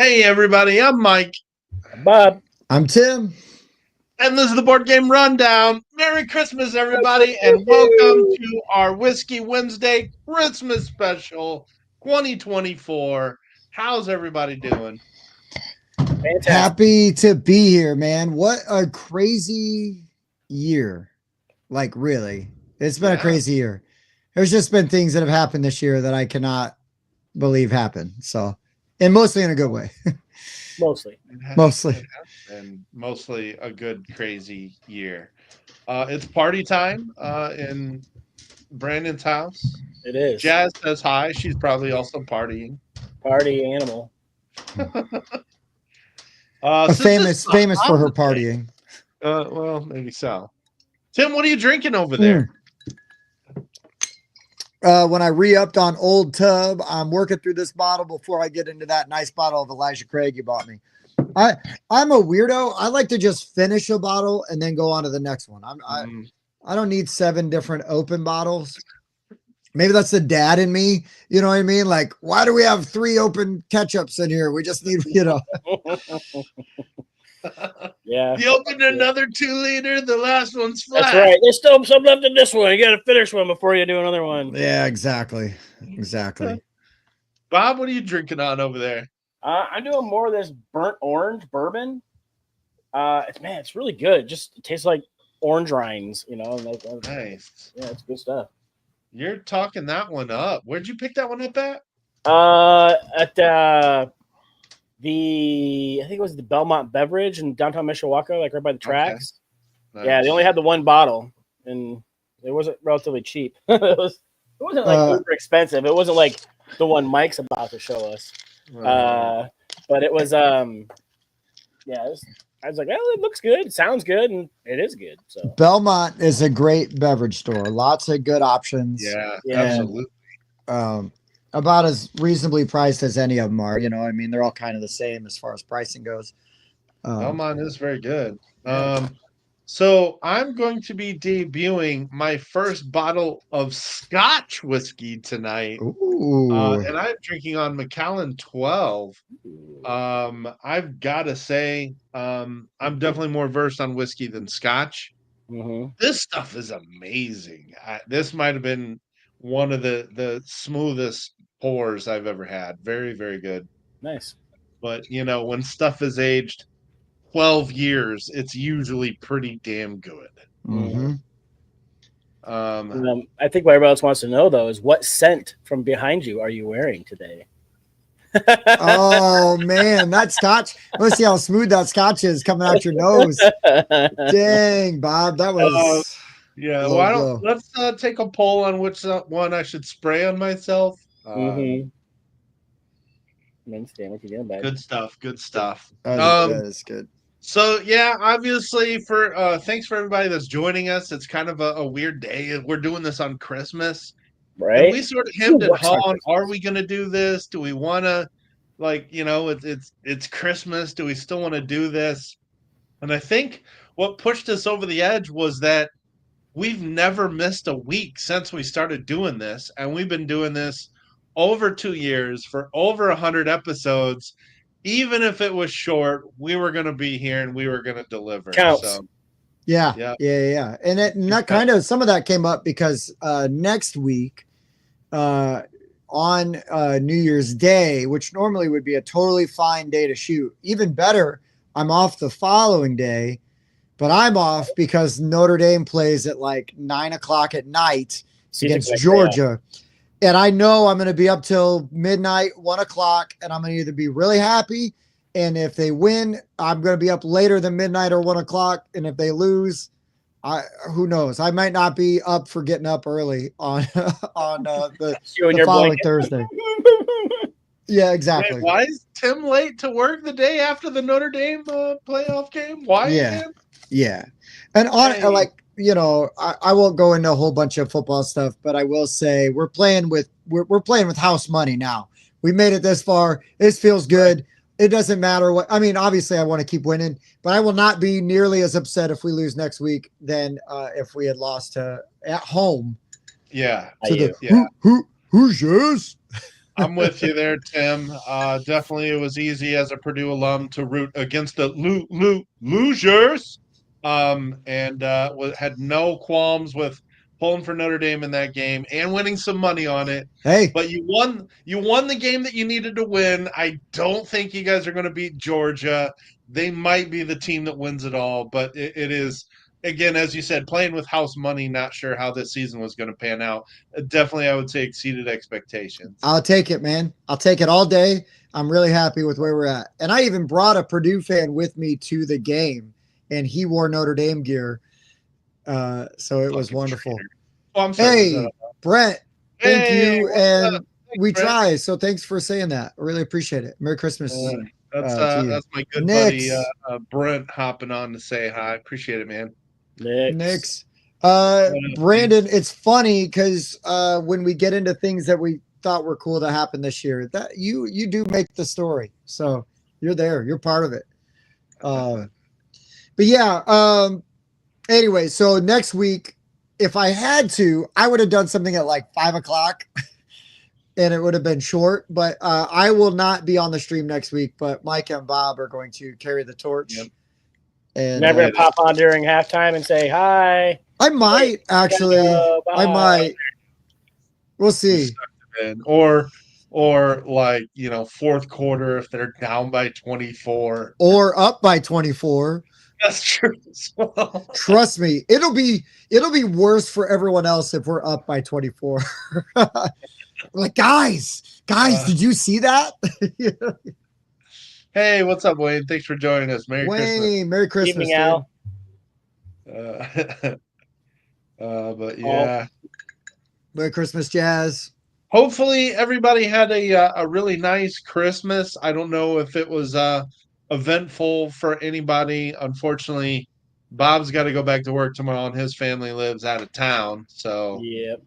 Hey, everybody, I'm Mike, Bob. I'm Tim. and this is the Board Game Rundown. Merry Christmas, everybody, and welcome to our Whiskey Wednesday Christmas special 2024. How's everybody doing? Fantastic. Happy to be here, man. What a crazy year. Like, really. It's been a crazy year. There's just been things that have happened this year that I cannot believe happened. So, and mostly in a good way. Mostly. And mostly a good, crazy year. It's party time in Brandon's house. It is. Jazz says hi. She's probably also partying. Party animal. famous for her partying. Well, maybe so. Tim, what are you drinking over there? When I re-upped on Old Tub, I'm working through this bottle before I get into that nice bottle of Elijah Craig you bought me. I'm a weirdo. I like to just finish a bottle and then go on to the next one. I don't need 7 different open bottles. Maybe that's the dad in me. You know what I mean? Like, why do we have 3 open ketchups in here? We just need, Yeah. You opened another 2-liter. The last one's flat. That's right. There's still some left in this one. You got to finish one before you do another one. Yeah, exactly. Bob, what are you drinking on over there? I'm doing more of this burnt orange bourbon. It's really good. It tastes like orange rinds, Nice. Yeah, it's good stuff. You're talking that one up. Where'd you pick that one up at? At I think it was the Belmont Beverage in downtown Mishawaka, like right by the tracks. Okay. Nice. Yeah, they only had the one bottle, and it wasn't relatively cheap. It wasn't like super expensive. It wasn't like the one Mike's about to show us. But it was I was like, oh, it looks good, it sounds good, and it is good. So Belmont is a great beverage store. Lots of good options. Yeah. Absolutely. About as reasonably priced as any of them are. I mean, they're all kind of the same as far as pricing goes. Belmont is very good. So I'm going to be debuting my first bottle of Scotch whiskey tonight. And I'm drinking on Macallan 12. I've got to say, I'm definitely more versed on whiskey than Scotch. Mm-hmm. This stuff is amazing. This might have been one of the smoothest pours I've ever had. Very, very good. Nice. But, when stuff is aged 12 years, it's usually pretty damn good. Mm-hmm. I think what everybody else wants to know, though, is what scent from behind you are you wearing today? Oh, man, that Scotch. Let's see how smooth that Scotch is coming out your nose. Dang, Bob, that was... let's take a poll on which one I should spray on myself. Good stuff. That is good. So obviously thanks for everybody that's joining us. It's kind of a weird day. We're doing this on Christmas, right? And we sort of hemmed and hawed. Are we going to do this? Do we want to, it's Christmas? Do we still want to do this? And I think what pushed us over the edge was that we've never missed a week since we started doing this, and we've been doing this over 2 years for over 100 episodes. Even if it was short, we were going to be here and we were going to deliver. Counts. So, yeah. And that kind of, some of that came up because next week on New Year's Day, which normally would be a totally fine day to shoot, even better, I'm off the following day, but I'm off because Notre Dame plays at like 9:00 at night against Georgia. And I know I'm going to be up till midnight, 1:00, and I'm going to either be really happy, and if they win, I'm going to be up later than midnight or 1:00, and if they lose, who knows? I might not be up for getting up early on the following Thursday. Yeah, exactly. Wait, why is Tim late to work the day after the Notre Dame playoff game? Why? Yeah. And I won't go into a whole bunch of football stuff, but I will say we're playing with house money now. We made it this far. This feels good. It doesn't matter what. I mean, obviously, I want to keep winning, but I will not be nearly as upset if we lose next week than if we had lost at home. Yeah. Who's yours? I'm with you there, Tim. Definitely, it was easy as a Purdue alum to root against the losers, and had no qualms with pulling for Notre Dame in that game and winning some money on it. Hey, But you won. You won the game that you needed to win. I don't think you guys are going to beat Georgia. They might be the team that wins it all, but it is, again, as you said, playing with house money. Not sure how this season was going to pan out. Definitely, I would say exceeded expectations. I'll take it, man. I'll take it all day. I'm really happy with where we're at. And I even brought a Purdue fan with me to the game, and he wore Notre Dame gear. So it was wonderful. Oh, I'm sorry. Hey, Brent, thank Hey, you. what's And up? Thanks, we Brent. try. So thanks for saying that. I really appreciate it. Merry Christmas. to you. That's my good Nix. buddy Brent hopping on to say hi. Appreciate it, man. Nix. Brandon, it's funny because when we get into things that we thought were cool to happen this year, that you do make the story. So you're there. You're part of it. But yeah, anyway, so next week, if I had to, I would have done something at like 5:00 and it would have been short, but I will not be on the stream next week, but Mike and Bob are going to carry the torch. Yep. And Never gonna pop on during halftime and say hi. I might actually. I might. We'll see. Or like, fourth quarter if they're down by 24 or up by 24. That's true as well. Trust me, it'll be worse for everyone else if we're up by 24. Like, guys, did you see that? Hey, what's up, Wayne? Thanks for joining us. Merry Christmas. Merry Christmas, Evening, Al. But yeah. Merry Christmas, Jazz. Hopefully everybody had a really nice Christmas. I don't know if it was eventful for anybody. Unfortunately, Bob's got to go back to work tomorrow and his family lives out of town. So Yep.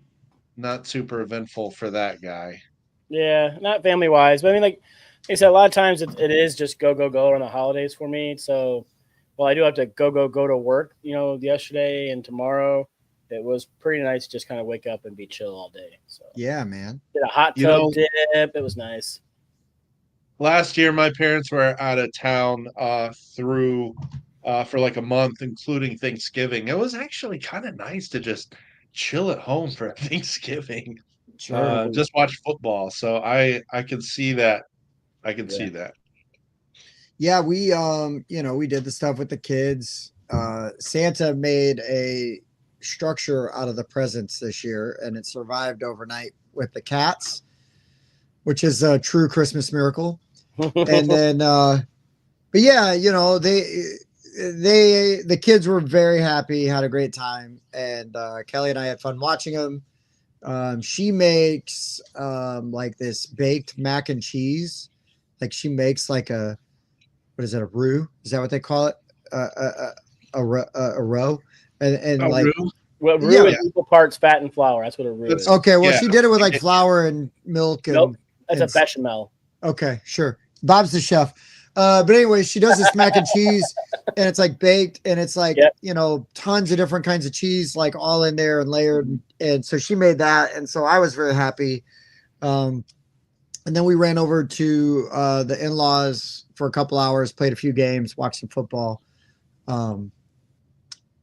Not super eventful for that guy. Yeah, not family wise, but I mean, like I said, a lot of times it is just go around the holidays for me. So, well, I do have to go to work, yesterday and tomorrow. It was pretty nice to just kind of wake up and be chill all day. So yeah, man. Did a hot tub dip. It was nice. Last year, my parents were out of town for like a month, including Thanksgiving. It was actually kind of nice to just chill at home for Thanksgiving. Sure. Just watch football. So I can see that. I can see that. Yeah, we we did the stuff with the kids. Santa made a structure out of the presents this year, and it survived overnight with the cats, which is a true Christmas miracle. And then but yeah, the kids were very happy, had a great time, and Kelly and I had fun watching them. She makes like this baked mac and cheese. Like she makes like a roux? Is that what they call it? A roux? And like roux? Well, roux is equal parts fat and flour. That's what a roux is. Okay, well, she did it with like flour and milk. And, nope, that's a bechamel. Okay, sure. Bob's the chef. But anyway, she does this mac and cheese, and it's like baked, and it's like tons of different kinds of cheese, like all in there and layered. And so she made that, and so I was very happy. And then we ran over to the in-laws for a couple hours, played a few games, watched some football.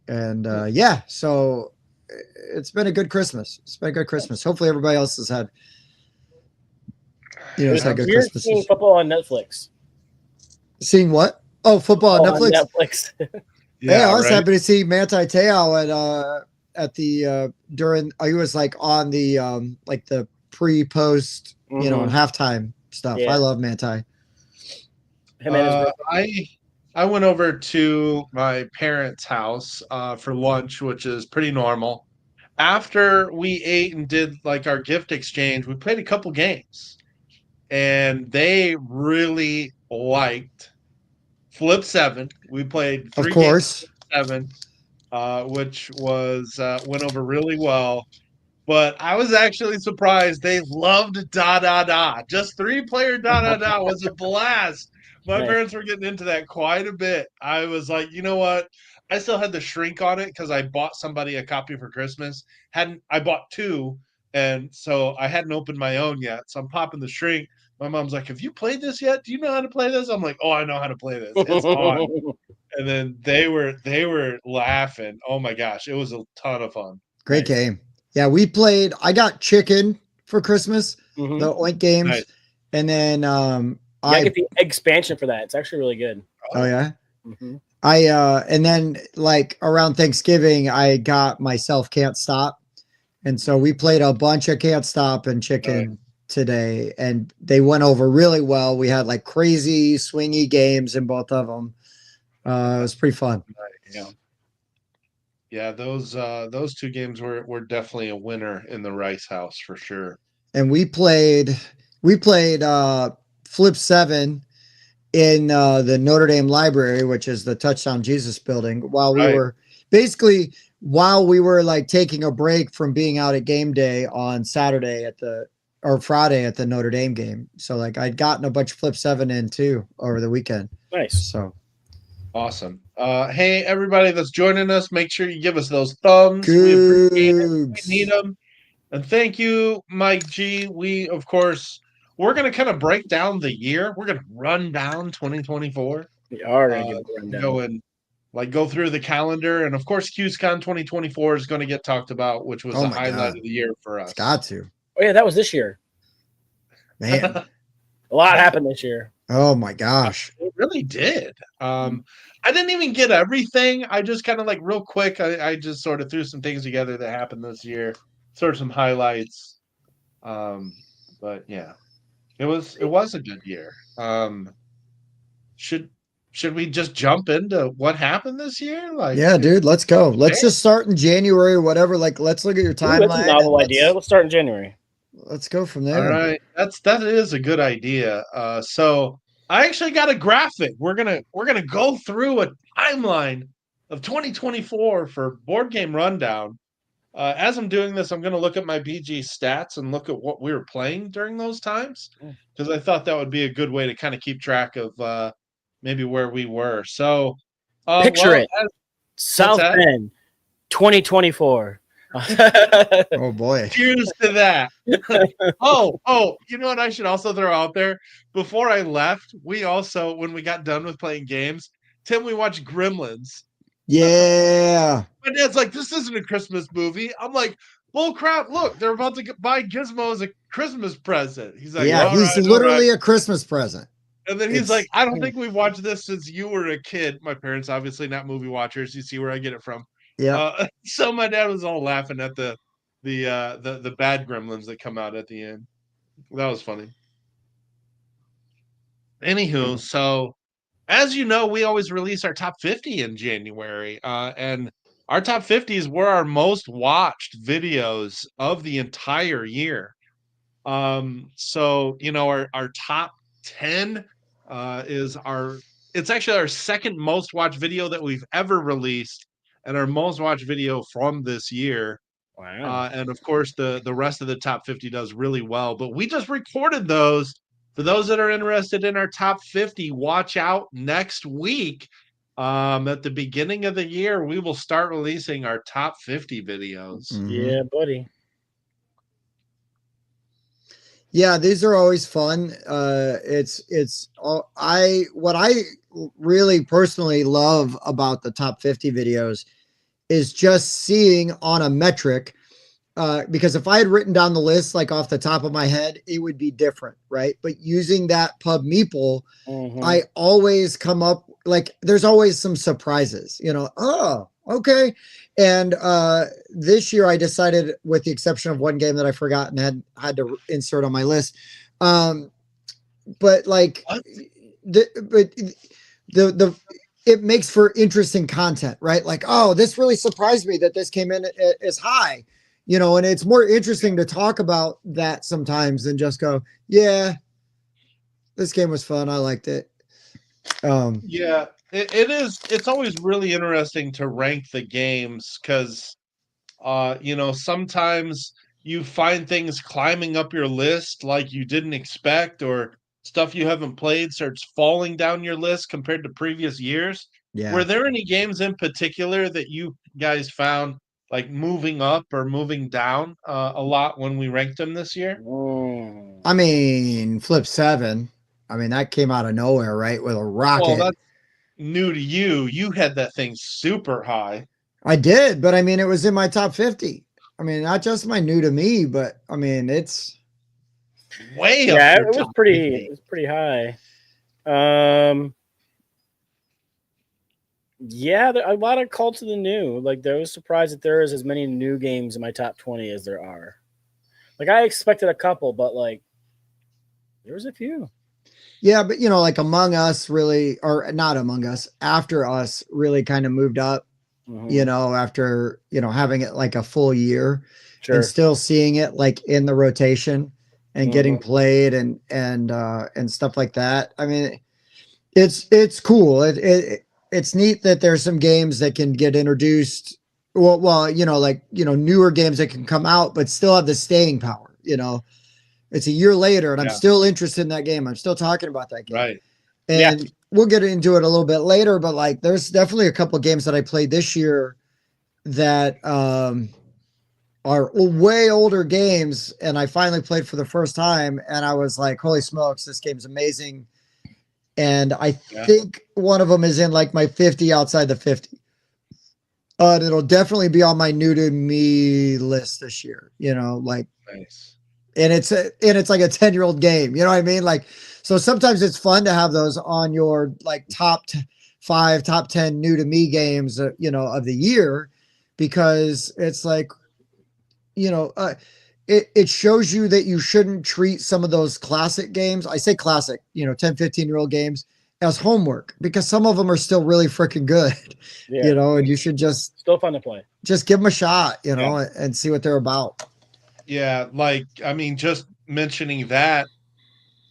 Yeah, so it's been a good Christmas. Hopefully everybody else has had, has had good Christmas. Seeing football on Netflix. Seeing what? Oh, football on Netflix. Yeah, I was happy to see Manti Te'o at the during. He was like on the like the pre-post, and halftime stuff. Yeah. I love Manti. I went over to my parents' house for lunch, which is pretty normal. After we ate and did like our gift exchange, we played a couple games, and they really liked Flip 7. We played 3 games of 7, which was went over really well. But I was actually surprised they loved Da Da Da. Just 3-player Da Da Da was a blast. My parents were getting into that quite a bit. I was like, you know what? I still had the shrink on it because I bought somebody a copy for Christmas. I bought 2 And so I hadn't opened my own yet. So I'm popping the shrink. My mom's like, "Have you played this yet? Do you know how to play this?" I'm like, "Oh, I know how to play this. It's on." And then they were laughing. Oh my gosh, it was a ton of fun. Great Nice. game. Yeah, we played. I got Chicken for Christmas, Mhm. the Oink games, Nice. and then I get the expansion for that. It's actually really good. oh yeah, Mm-hmm. and then like around Thanksgiving, I got myself Can't Stop, and so we played a bunch of Can't Stop and Chicken today, and they went over really well. We had like crazy swingy games in both of them. It was pretty fun. Yeah. Yeah, those two games were definitely a winner in the Rice House for sure. And we played Flip 7 in the Notre Dame Library, which is the Touchdown Jesus building, while we Right. were like taking a break from being out at game day on Saturday or Friday at the Notre Dame game. So like I'd gotten a bunch of Flip 7 in too over the weekend. Nice. So Awesome. Hey, everybody that's joining us, make sure you give us those thumbs. We appreciate it. We Googs. need them. And thank you, Mike G. We, of course, we're going to kind of break down the year. We're going to run down 2024. We are going to give it a rundown. Go and go through the calendar. And, of course, QSCon 2024 is going to get talked about, which was Oh the my highlight God. of the year for us. It's got to. Oh, yeah, that was this year. Man. A lot happened this year. Oh my gosh. It really did. I didn't even get everything. I just kind of like real quick. I just sort of threw some things together that happened this year, sort of some highlights. But yeah, it was a good year. Should we just jump into what happened this year? Like, Yeah, dude, let's go. Let's Okay. just start in January or whatever. Like, let's look at your Ooh, that's a timeline. novel and idea. Let's start in January. Let's go from all there. right, that is a good idea. So I actually got a graphic. We're gonna go through a timeline of 2024 for Board Game Rundown. As I'm doing this, I'm going to look at my BG stats and look at what we were playing during those times, because I thought that would be a good way to kind of keep track of maybe where we were. So, Picture well, it. South that? Bend, 2024. Oh boy. Cheers to that. Oh, you know what I should also throw out there? Before I left, we also, when we got done with playing games, Tim, we watched Gremlins. Yeah. My dad's like, "This isn't a Christmas movie." I'm like, "Bull crap, look, they're about to buy Gizmo as a Christmas present." He's like, Yeah, "All he's right, literally all right." a Christmas present. And then he's it's- like, "I don't think we've watched this since you were a kid." My parents obviously not movie watchers. You see where I get it from. Yeah. So my dad was all laughing at the bad Gremlins that come out at the end. That was funny. Anywho, so as you know, we always release our top 50 in January, and our top 50s were our most watched videos of the entire year. So you know, our top 10 is it's actually our second most watched video that we've ever released, and our most watched video from this year. Wow. And of course, the rest of the top 50 does really well. But we just recorded those. For those that are interested in our top 50, watch out next week. At the beginning of the year, we will start releasing our top 50 videos. Mhm. Yeah, buddy. Yeah, these are always fun. What I really personally love about the top 50 videos is just seeing on a metric. Because if I had written down the list like off the top of my head, it would be different, right? But using that Pub Meeple, Mhm. I always come up like there's always some surprises, oh, okay. And this year I decided, with the exception of one game that I forgot and had to insert on my list. But like What? the it makes for interesting content, right? Like, oh, this really surprised me that this came in as high. And it's more interesting to talk about that sometimes than just go, yeah, this game was fun. I liked it. Yeah, it is. It's always really interesting to rank the games because, sometimes you find things climbing up your list like you didn't expect, or stuff you haven't played starts falling down your list compared to previous years. Yeah. Were there any games in particular that you guys found like moving up or moving down a lot when we ranked them this year? I mean, Flip 7. I mean, that came out of nowhere, right? With a Well, rocket. that's new to you. You had that thing super high. I did, but I mean, it was in my top 50. I mean, not just my new to me, but I mean, it's Way yeah, up. it was pretty high. Yeah, a lot of Call to the New. Like, I was surprised that there is as many new games in my top 20 as there are. Like, I expected a couple, but like, there was a few. yeah, but you know, like Among Us really, or not Among Us, After Us really kind of moved up. You know, after having it like a full year, Sure. and still seeing it like in the rotation and getting played and stuff like that. I mean, it's cool. It's neat that there's some games that can get introduced. Well, like newer games that can come out, but still have the staying power. It's a year later, and I'm still interested in that game. I'm still talking about that game. Right. And we'll get into it a little bit later, but like, there's definitely a couple of games that I played this year that are way older games, and I finally played for the first time, and I was like, holy smokes, this game's amazing. And I think one of them is in like my 50 outside the 50. And it'll definitely be on my new to me list this year, like Nice. and it's like a 10-year-old game. You know what I mean? Like, so sometimes it's fun to have those on your like top 5, top 10 new to me games, of the year, because it's like, it shows you that you shouldn't treat some of those classic games. I say classic, 10, 15-year-old games as homework, because some of them are still really freaking good, and you should just still fun to play. Just give them a shot, and see what they're about. Yeah, like, I mean, just mentioning that,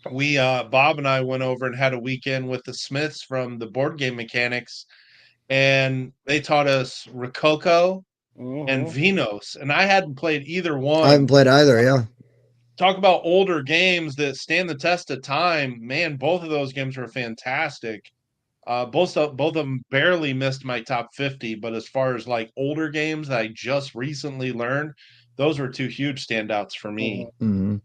we Bob and I went over and had a weekend with the Smiths from the Board Game Mechanics, and they taught us Rococo and Vinos, and I hadn't played either one. I haven't played either. Yeah. Talk about older games that stand the test of time. Man, both of those games were fantastic. Both of them barely missed my top 50, but as far as like older games that I just recently learned, those were two huge standouts for me. Mm-hmm.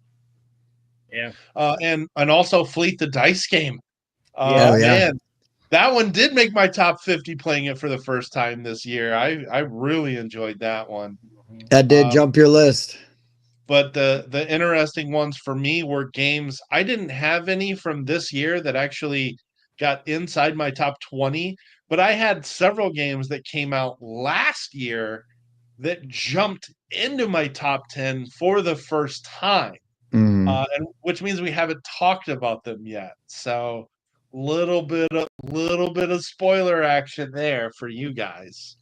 Yeah. And also Fleet the Dice Game. Man, that one did make my top 50 playing it for the first time this year. I really enjoyed that one. That did jump your list. But the interesting ones for me were games I didn't have any from this year that actually got inside my top 20, but I had several games that came out last year that jumped into my top 10 for the first time. And which means we haven't talked about them yet. So little bit of spoiler action there for you guys.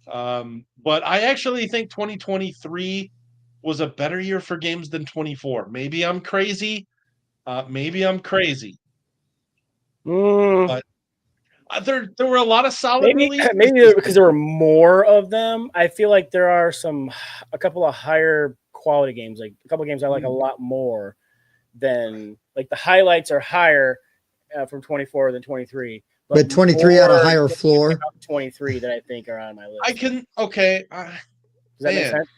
But I actually think 2023 was a better year for games than 24. Maybe I'm crazy. But there were a lot of solid releases. Maybe because there were more of them. I feel like there are a couple of higher quality games, like a couple of games I like a lot more than, like, the highlights are higher from 24 than 23. But 23 had a higher floor. 23 that I think are on my list. Does that make sense?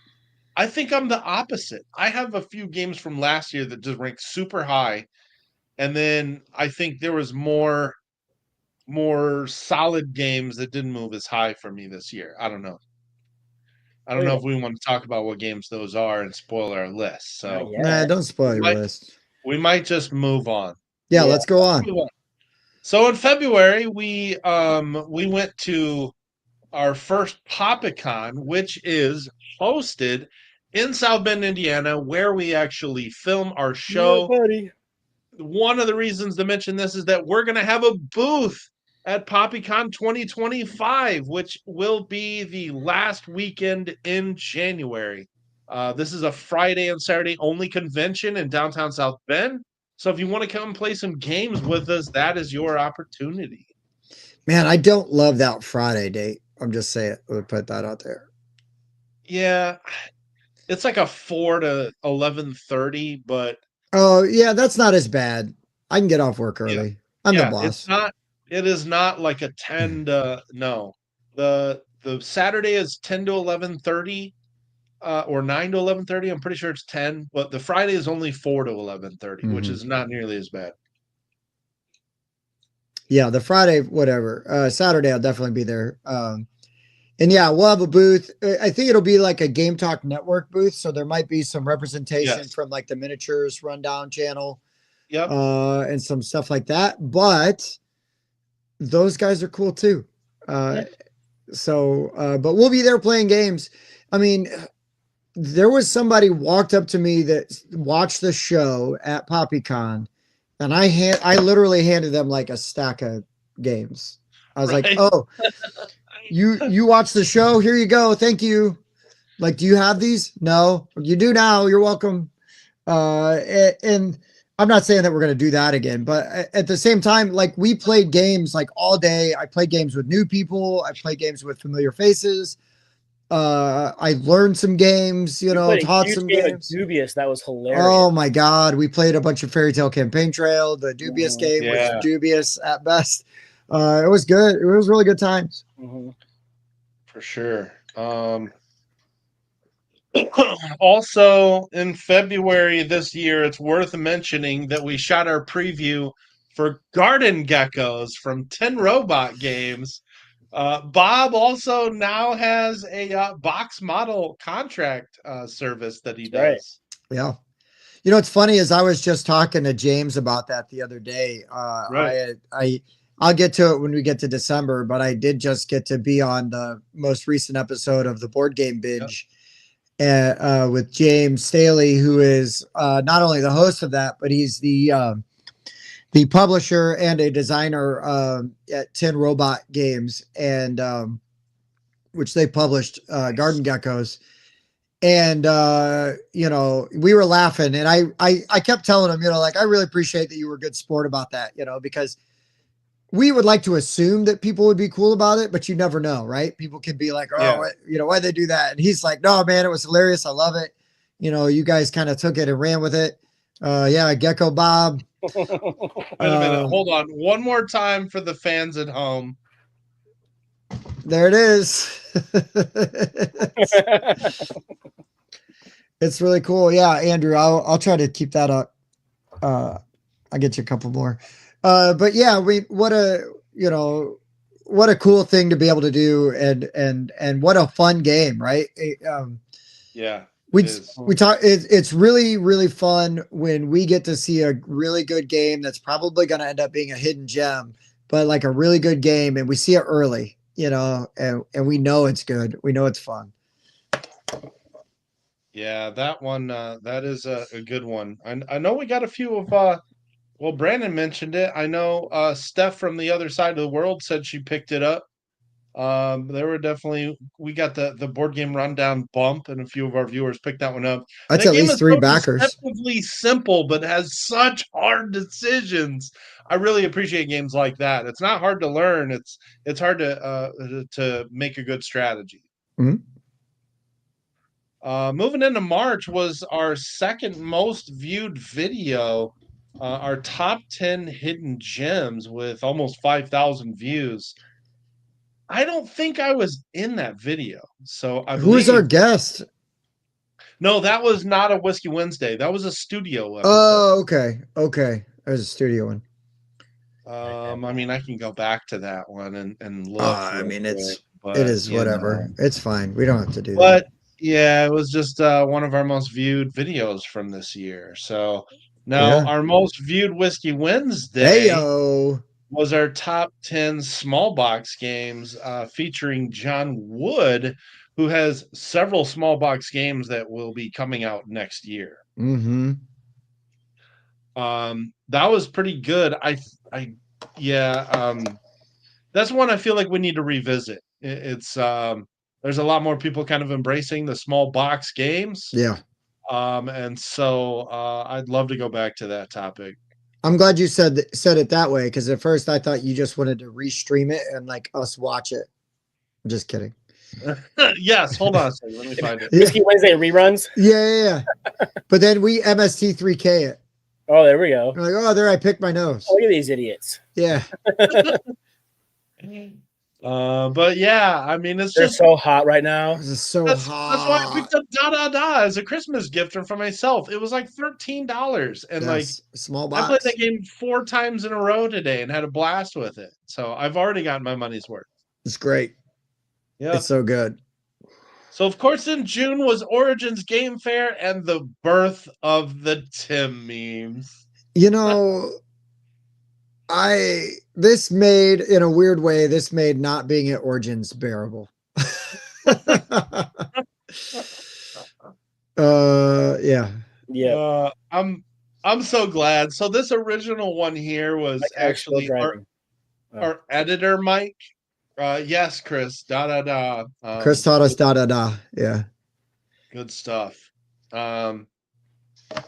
I think I'm the opposite. I have a few games from last year that just ranked super high, and then I think there was more solid games that didn't move as high for me this year. I don't know. I don't know if we want to talk about what games those are and spoil our list. So nah, don't spoil your list. We might just move on. Yeah, let's go on. So in February, we went to our first PoppyCon, which is hosted in South Bend, Indiana, where we actually film our show. Yeah, buddy. One of the reasons to mention this is that we're going to have a booth at PoppyCon 2025, which will be the last weekend in January. This is a Friday and Saturday only convention in downtown South Bend. So if you want to come play some games with us, that is your opportunity. Man, I don't love that Friday date. I'm just saying, I would put that out there. Yeah, it's like a 4 to 11:30, but oh yeah, that's not as bad. I can get off work early. Yeah. I'm the boss. It is not like a 10 to no. The the Saturday is 10 to 11:30, or 9 to 11:30. I'm pretty sure it's 10, but the Friday is only 4 to 11:30, which is not nearly as bad. Yeah, the Friday, whatever. Saturday, I'll definitely be there. And yeah, we'll have a booth. I think it'll be like a Game Talk Network booth, so there might be some representation from like the Miniatures Rundown channel, and some stuff like that. But those guys are cool too. So, but we'll be there playing games. I mean, there was somebody walked up to me that watched the show at PoppyCon, and I literally handed them like a stack of games. I was like, "Oh, you watched the show? Here you go. Thank you." Like, do you have these? No, you do now. You're welcome. And I'm not saying that we're going to do that again, but at the same time, like, we played games like all day. I played games with new people. I played games with familiar faces. I learned some games, taught some games. Dubious, that was hilarious. Oh my God. We played a bunch of Fairy Tale Campaign Trail. The Dubious game was dubious at best. It was good. It was really good times. For sure. Also, in February this year, it's worth mentioning that we shot our preview for Garden Geckos from 10 Robot Games. Bob also now has a box model contract service that he does. Right. Yeah. It's funny, as I was just talking to James about that the other day. I'll get to it when we get to December, but I did just get to be on the most recent episode of the Board Game Binge with James Staley, who is not only the host of that, but he's the publisher and a designer at 10 Robot Games, and which they published Garden Geckos. And we were laughing, and I kept telling him, I really appreciate that you were a good sport about that, because we would like to assume that people would be cool about it, but you never know, right? People could be like, why'd they do that? And he's like, no, man, it was hilarious. I love it. You guys kind of took it and ran with it. Gecko Bob. Wait a minute. Hold on. One more time for the fans at home. There it is. It's really cool. Yeah, Andrew, I'll try to keep that up. I'll get you a couple more. But yeah, what a cool thing to be able to do, and what a fun game, right? We talk. It's really, really fun when we get to see a really good game that's probably going to end up being a hidden gem, but like a really good game, and we see it early, and we know it's good. We know it's fun. Yeah, that one, that is a good one. I know we got a few of, Brandon mentioned it. I know Steph from the other side of the world said she picked it up. There were definitely, we got the Board Game Rundown bump, and a few of our viewers picked that one up. That's at least 3 backers. Deceptively simple, but has such hard decisions. I really appreciate games like that. It's not hard to learn. It's hard to make a good strategy. Moving into March was our second most viewed video, our top 10 hidden gems with almost 5,000 views. I don't think I was in that video. So who's our guest? No, that was not a Whiskey Wednesday. That was a studio episode. Oh, okay. Okay. That was a studio one. I mean, I can go back to that one and look. It is whatever. It's fine. We don't have to do that. But yeah, it was just one of our most viewed videos from this year. So now our most viewed Whiskey Wednesday was our top 10 small box games, featuring John Wood, who has several small box games that will be coming out next year. That was pretty good. That's one I feel like we need to revisit. It's there's a lot more people kind of embracing the small box games. Yeah. And so I'd love to go back to that topic. I'm glad you said it that way, because at first I thought you just wanted to restream it and like us watch it. I'm just kidding. Yes, hold on a second. Let me find it. Whiskey Wednesday reruns. Yeah. But then we MST3K it. Oh, there we go. We're like, there I picked my nose. Oh, look at these idiots. Yeah. But yeah, I mean, it's They're just so hot right now. This is so that's why I hot. picked up Da Da Da as a Christmas gift for myself. It was like $13, and like Yes, small I played box. that game 4 times in a row today and had a blast with it. So I've already gotten my money's worth. It's great. Yeah. It's so good. So of course in June was Origins Game Fair and the birth of the Tim memes. You know, this made, in a weird way, this made not being at Origins bearable. Yeah. Yeah, I'm so glad. So this original one here was like I was still actually driving. our editor Mike. Yes, Chris. Da da da. Chris taught us da da da. Yeah. Good stuff.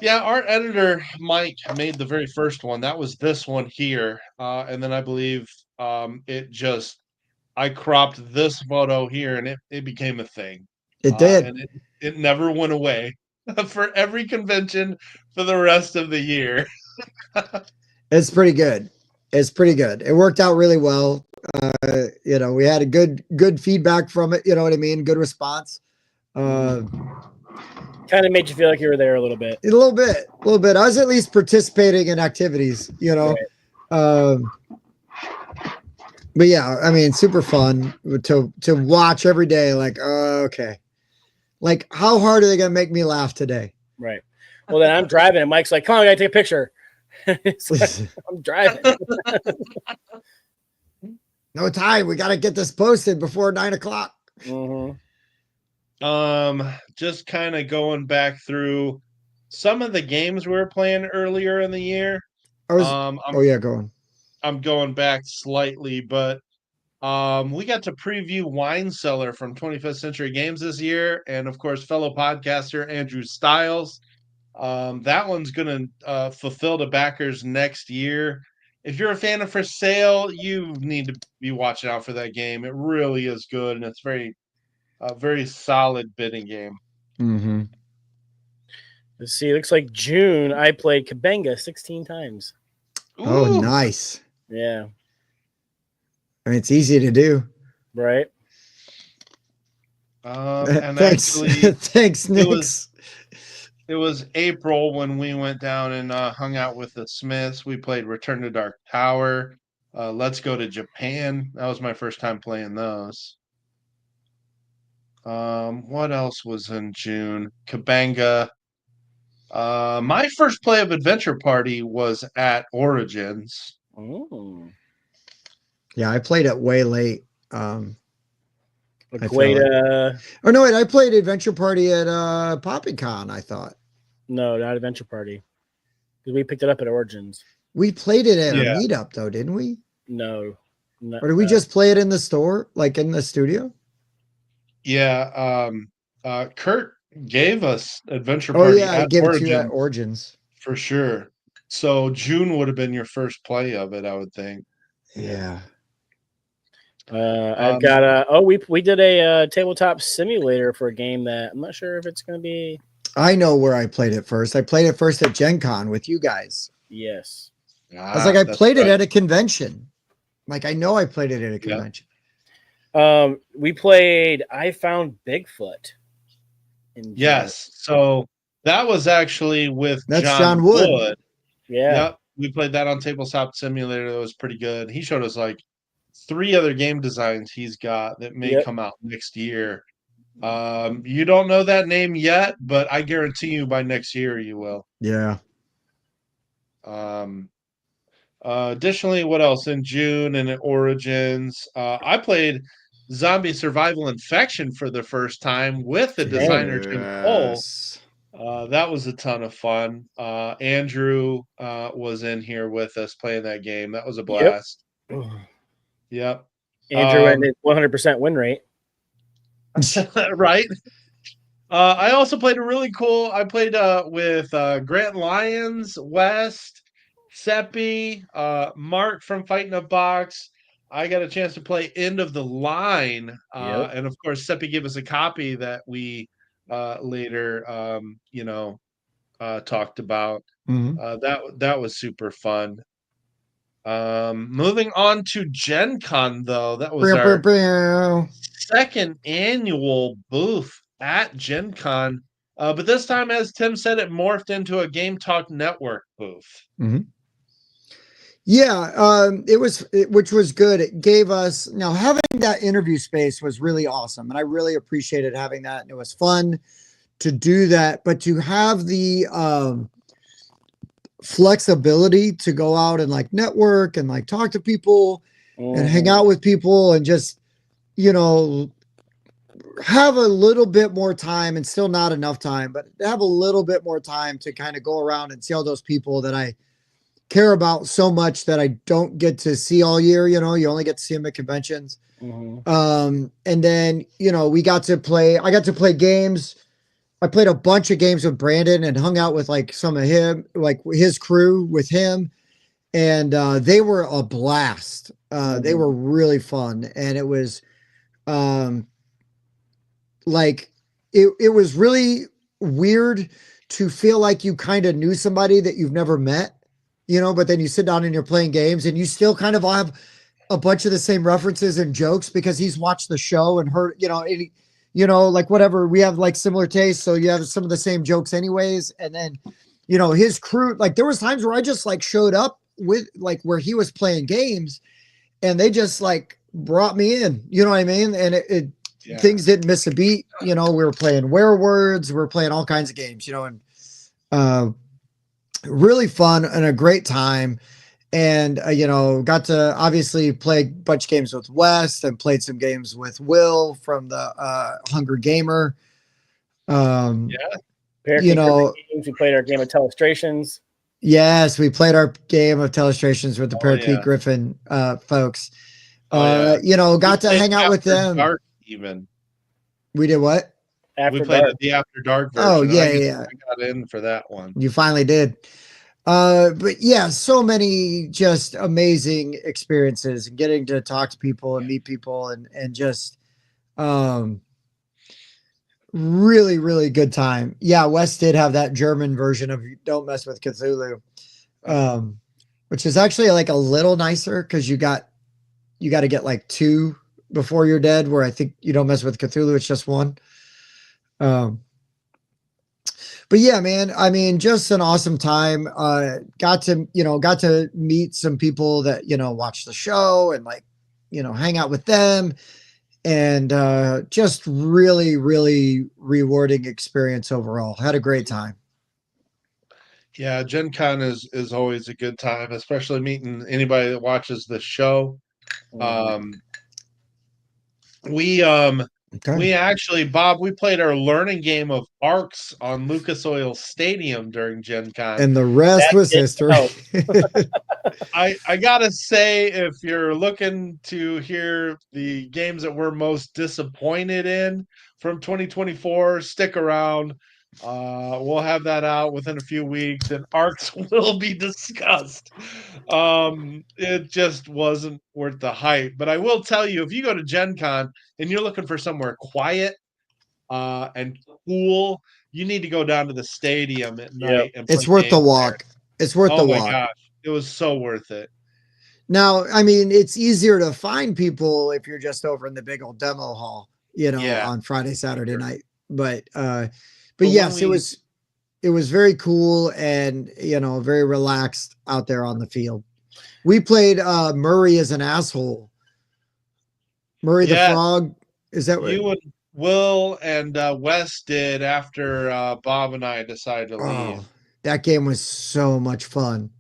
Yeah, our editor Mike made the very first one. That was this one here, and then I believe I cropped this photo here, and it became a thing. It did. And it never went away for every convention for the rest of the year. It's pretty good. It's pretty good. It worked out really well. We had a good feedback from it. You know what I mean? Good response. Kind of made you feel like you were there a little bit. A little bit. I was at least participating in activities, Right. But yeah, I mean, super fun to watch every day. Like, okay, like how hard are they gonna make me laugh today? Right. Well, then I'm driving, and Mike's like, "Come on, I gotta take a picture." Like, I'm driving. No time. We got to get this posted before 9:00. Mm-hmm. Just kind of going back through some of the games we were playing earlier in the year. Go on. I'm going back slightly, but we got to preview Wine Cellar from 25th Century Games this year, and of course, fellow podcaster Andrew Stiles. That one's going to fulfill the backers next year. If you're a fan of For Sale, you need to be watching out for that game. It really is good, and it's a very solid bidding game. Mm-hmm. Let's see. It looks like June I played Cabenga 16 times. Ooh. Oh, nice. Yeah. I mean, it's easy to do. Right. And thanks. actually, Thanks, Nix. It was April when we went down and hung out with the Smiths. We played Return to Dark Tower. Let's Go to Japan. That was my first time playing those. What else was in June? Kabanga. My first play of Adventure Party was at Origins. Oh. Yeah, I played it way late. Lagueta. Oh no, wait, I played Adventure Party at PoppyCon, I thought. No, not Adventure Party. Because we picked it up at Origins. We played it at a meetup though, didn't we? No. Or did we just play it in the store, like in the studio? Yeah. Kurt gave us Adventure Party. Oh yeah, I gave it to you at Origins. For sure. So June would have been your first play of it, I would think. Yeah. I've got we did a tabletop simulator for a game that I'm not sure if it's going to be. I know where I played it first. I played it first at Gen Con with you guys. Yes. I was like, I played it at a convention. Like, I know I played it at a convention. We played I Found Bigfoot. Yes. So that was actually with John Wood. Yeah. Yep. We played that on Tabletop Simulator. That was pretty good. He showed us like 3 other game designs he's got that may come out next year. You don't know that name yet, but I guarantee you by next year you will. Yeah. Additionally, what else in June and at Origins? I played Zombie Survival Infection for the first time with the designer Tim Cole. That was a ton of fun. Andrew was in here with us playing that game. That was a blast. Yep. Andrew and his 100% win rate. Right. I also played I played with Grant Lyons, West, Seppi, Mark from Fighting a Box. I got a chance to play End of the Line. And of course, Seppi gave us a copy that we later talked about. Mm-hmm. That was super fun. Moving on to Gen Con, though, that was Bow, bow, our bow. second annual booth at Gen Con. But this time, as Tim said, it morphed into a Game Talk Network booth. Yeah, which was good. It gave us, now having that interview space was really awesome, and I really appreciated having that. And it was fun to do that, but to have the flexibility to go out and like network and like talk to people and hang out with people and just, you know, have a little bit more time, and still not enough time, but have a little bit more time to kind of go around and see all those people that I care about so much that I don't get to see all year. You know, you only get to see them at conventions. And then, you know, I got to play games. I played a bunch of games with Brandon and hung out with like some of him, like his crew with him. And they were a blast. They were really fun. And it was like, it was really weird to feel like you kind of knew somebody that you've never met, you know, but then you sit down and you're playing games and you still kind of have a bunch of the same references and jokes because he's watched the show and heard, you know, like whatever, we have like similar tastes. So you have some of the same jokes anyways. And then, you know, his crew, like there was times where I just like showed up with like where he was playing games and they just like brought me in, you know what I mean? And things didn't miss a beat. You know, we were playing Werewords, we were playing all kinds of games, you know, and really fun and a great time. And, you know, got to obviously play a bunch of games with West and played some games with Will from the Hungry Gamer. You know, we played our game of Telestrations. Yes, we played our game of Telestrations with the Parakeet Griffin folks. You know, got to hang out with them. Dark even. We did what? We played the After Dark version. Oh, yeah. I got in for that one. You finally did. But yeah, so many just amazing experiences and getting to talk to people and meet people and just really, really good time. Yeah, Wes did have that German version of Don't Mess with Cthulhu, which is actually like a little nicer because you got to get like 2 before you're dead, where I think You Don't Mess with Cthulhu, it's just 1. But yeah, man, I mean, just an awesome time. Got to meet some people that, you know, watch the show and like, you know, hang out with them, and just really, really rewarding experience overall. Had a great time. Yeah, Gen Con is always a good time, especially meeting anybody that watches the show. We actually, Bob, we played our learning game of Arcs on Lucas Oil Stadium during Gen Con. And the rest was history. I gotta say, if you're looking to hear the games that we're most disappointed in from 2024, stick around. We'll have that out within a few weeks, and Arcs will be discussed. It just wasn't worth the hype. But I will tell you, if you go to Gen Con and you're looking for somewhere quiet and cool, you need to go down to the stadium at night. And it's worth the walk. It's worth the walk. Oh my gosh, it was so worth it. Now, I mean, it's easier to find people if you're just over in the big old demo hall, you know, on Friday, Saturday night. But yes, it was very cool and, you know, very relaxed out there on the field. We played Murray as an asshole. Murray the Frog. Is that what you and Will and Wes did after Bob and I decided to leave? That game was so much fun.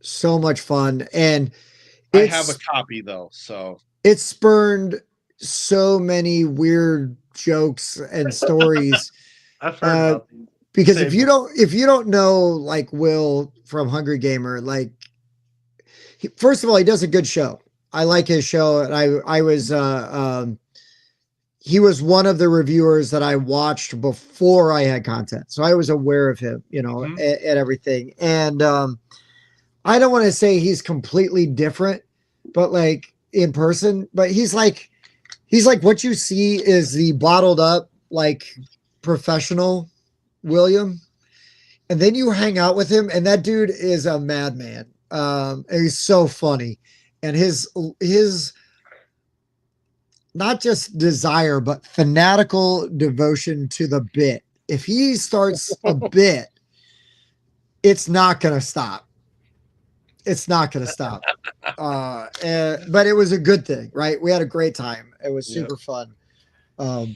So much fun. And I have a copy though, so it spurned so many weird jokes and stories. I've heard about these. Because if you don't know like Will from Hungry Gamer, like first of all, he does a good show. I like his show, and I was he was one of the reviewers that I watched before I had content, so I was aware of him, you know, and everything. And I don't want to say he's completely different, but like in person, but he's like what you see is the bottled up like professional William, and then you hang out with him and that dude is a madman. And he's so funny, and his not just desire but fanatical devotion to the bit. If he starts a bit, it's not going to stop. It's not going to stop. But it was a good thing, right? We had a great time. It was super fun. But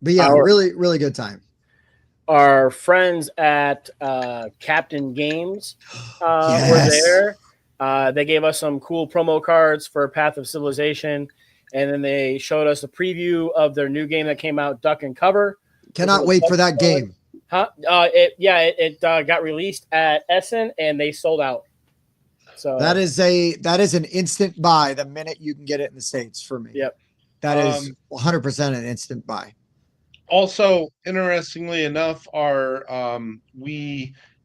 yeah, really, really good time. Our friends at Captain Games were there. They gave us some cool promo cards for Path of Civilization, and then they showed us a preview of their new game that came out, Duck and Cover. Cannot wait for that game. Huh? It got released at Essen, and they sold out. So that is an instant buy the minute you can get it in the States for me. Yep. That is 100% an instant buy. Also, interestingly enough,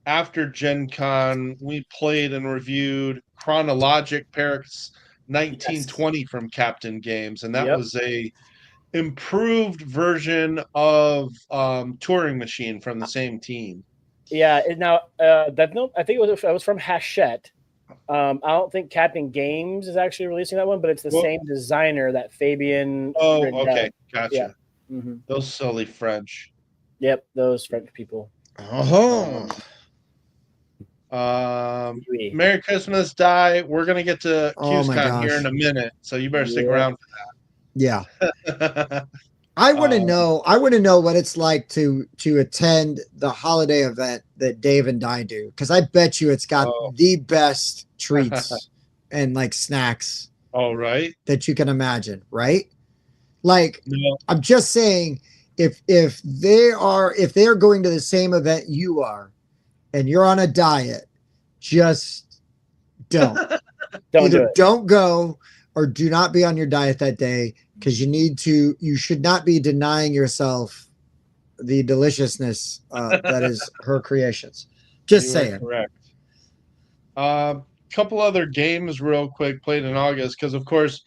after Gen Con, we played and reviewed Chronologic Paris 1920 from Captain Games, and that was a improved version of Turing Machine from the same team. Yeah, now I think it was from Hachette. I don't think Captain Games is actually releasing that one, but it's the same designer that Fabian. Oh, okay, gotcha. Yeah. Mm-hmm. Those silly French. Yep, those French people. Oh. Merry Christmas, Die. We're gonna get to QSCon here in a minute, so you better stick around for that. Yeah. I want to know what it's like to attend the holiday event that Dave and Die do, because I bet you it's got the best treats and like snacks. All right. That you can imagine, right? Like, no. I'm just saying, if they are going to the same event you are, and you're on a diet, just don't. Don't go, or do not be on your diet that day, because you should not be denying yourself the deliciousness that is her creations. Just saying. Correct. Couple other games real quick played in August, because of course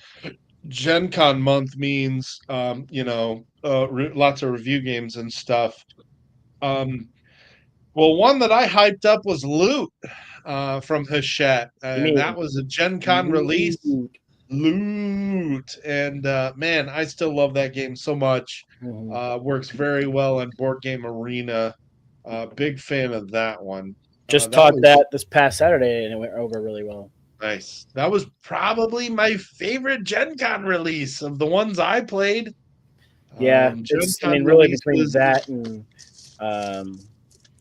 Gen Con month means lots of review games and stuff. Well, one that I hyped up was Loot from Hachette, and that was a Gen Con release. Loot, and man, I still love that game so much. Works very well in Board Game Arena. Big fan of that one. Just taught that this past Saturday, and it went over really well. Nice. That was probably my favorite Gen Con release of the ones I played. Yeah, really between that and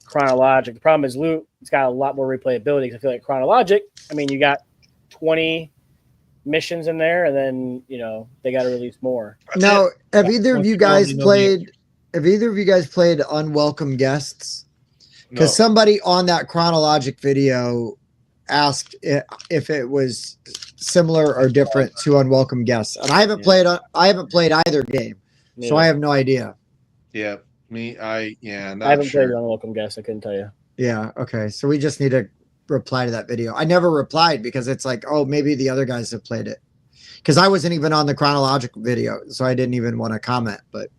Chronologic. The problem is Loot. It's got a lot more replayability. I feel like Chronologic. I mean, you got 20 missions in there, and then they got to release more. Now, have either of you guys played Unwelcome Guests? Because somebody on that Chronologic video asked if it was similar or different to Unwelcome Guests, and I haven't played either game, so I have no idea. Yeah, I haven't played Unwelcome Guests. I couldn't tell you. Yeah, okay, so we just need to reply to that video. I never replied because it's like, oh, maybe the other guys have played it, because I wasn't even on the Chronological video, so I didn't even want to comment. But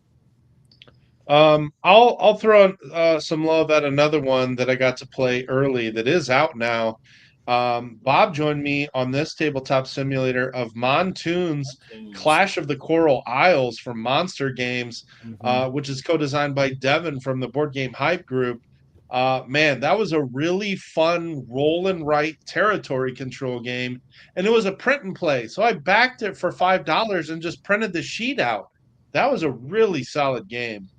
I'll throw some love at another one that I got to play early that is out now. Bob joined me on this tabletop simulator of Montoon's Clash of the Coral Isles from Monster Games, which is co-designed by Devin from the Board Game Hype Group. Man, that was a really fun roll and write territory control game, and it was a print and play. So I backed it for $5 and just printed the sheet out. That was a really solid game.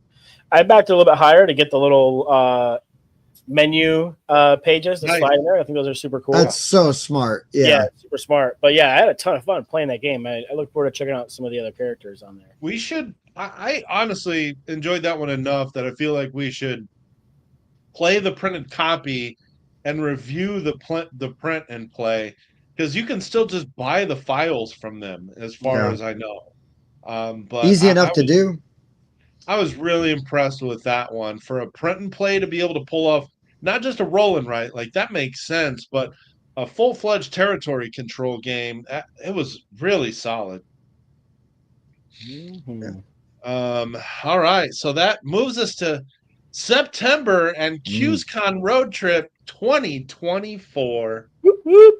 I backed it a little bit higher to get the little menu pages to slide in there. I think those are super cool. That's so smart. Yeah, super smart. But yeah, I had a ton of fun playing that game. I look forward to checking out some of the other characters on there. We should. I honestly enjoyed that one enough that I feel like we should play the printed copy and review the print and play, because you can still just buy the files from them, as far as I know. But easy enough to do. I was really impressed with that one. For a print and play to be able to pull off not just a roll and write, like that makes sense, but a full-fledged territory control game, it was really solid. All right, so that moves us to September and QsCon Road Trip 2024. Whoop, whoop.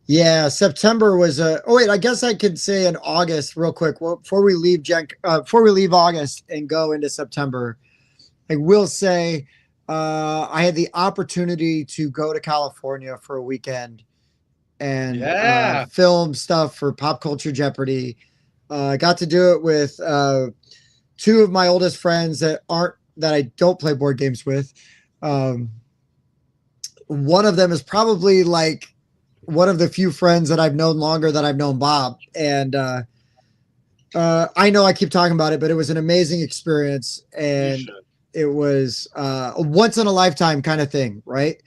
Yeah, September was a. Oh wait, I guess I could say in August, real quick, before we leave before we leave August and go into September. I will say, I had the opportunity to go to California for a weekend and film stuff for Pop Culture Jeopardy. I got to do it with two of my oldest friends that I don't play board games with. One of them is probably like one of the few friends that I've known longer than I've known Bob. And I know I keep talking about it, but it was an amazing experience. And it was a once in a lifetime kind of thing, right?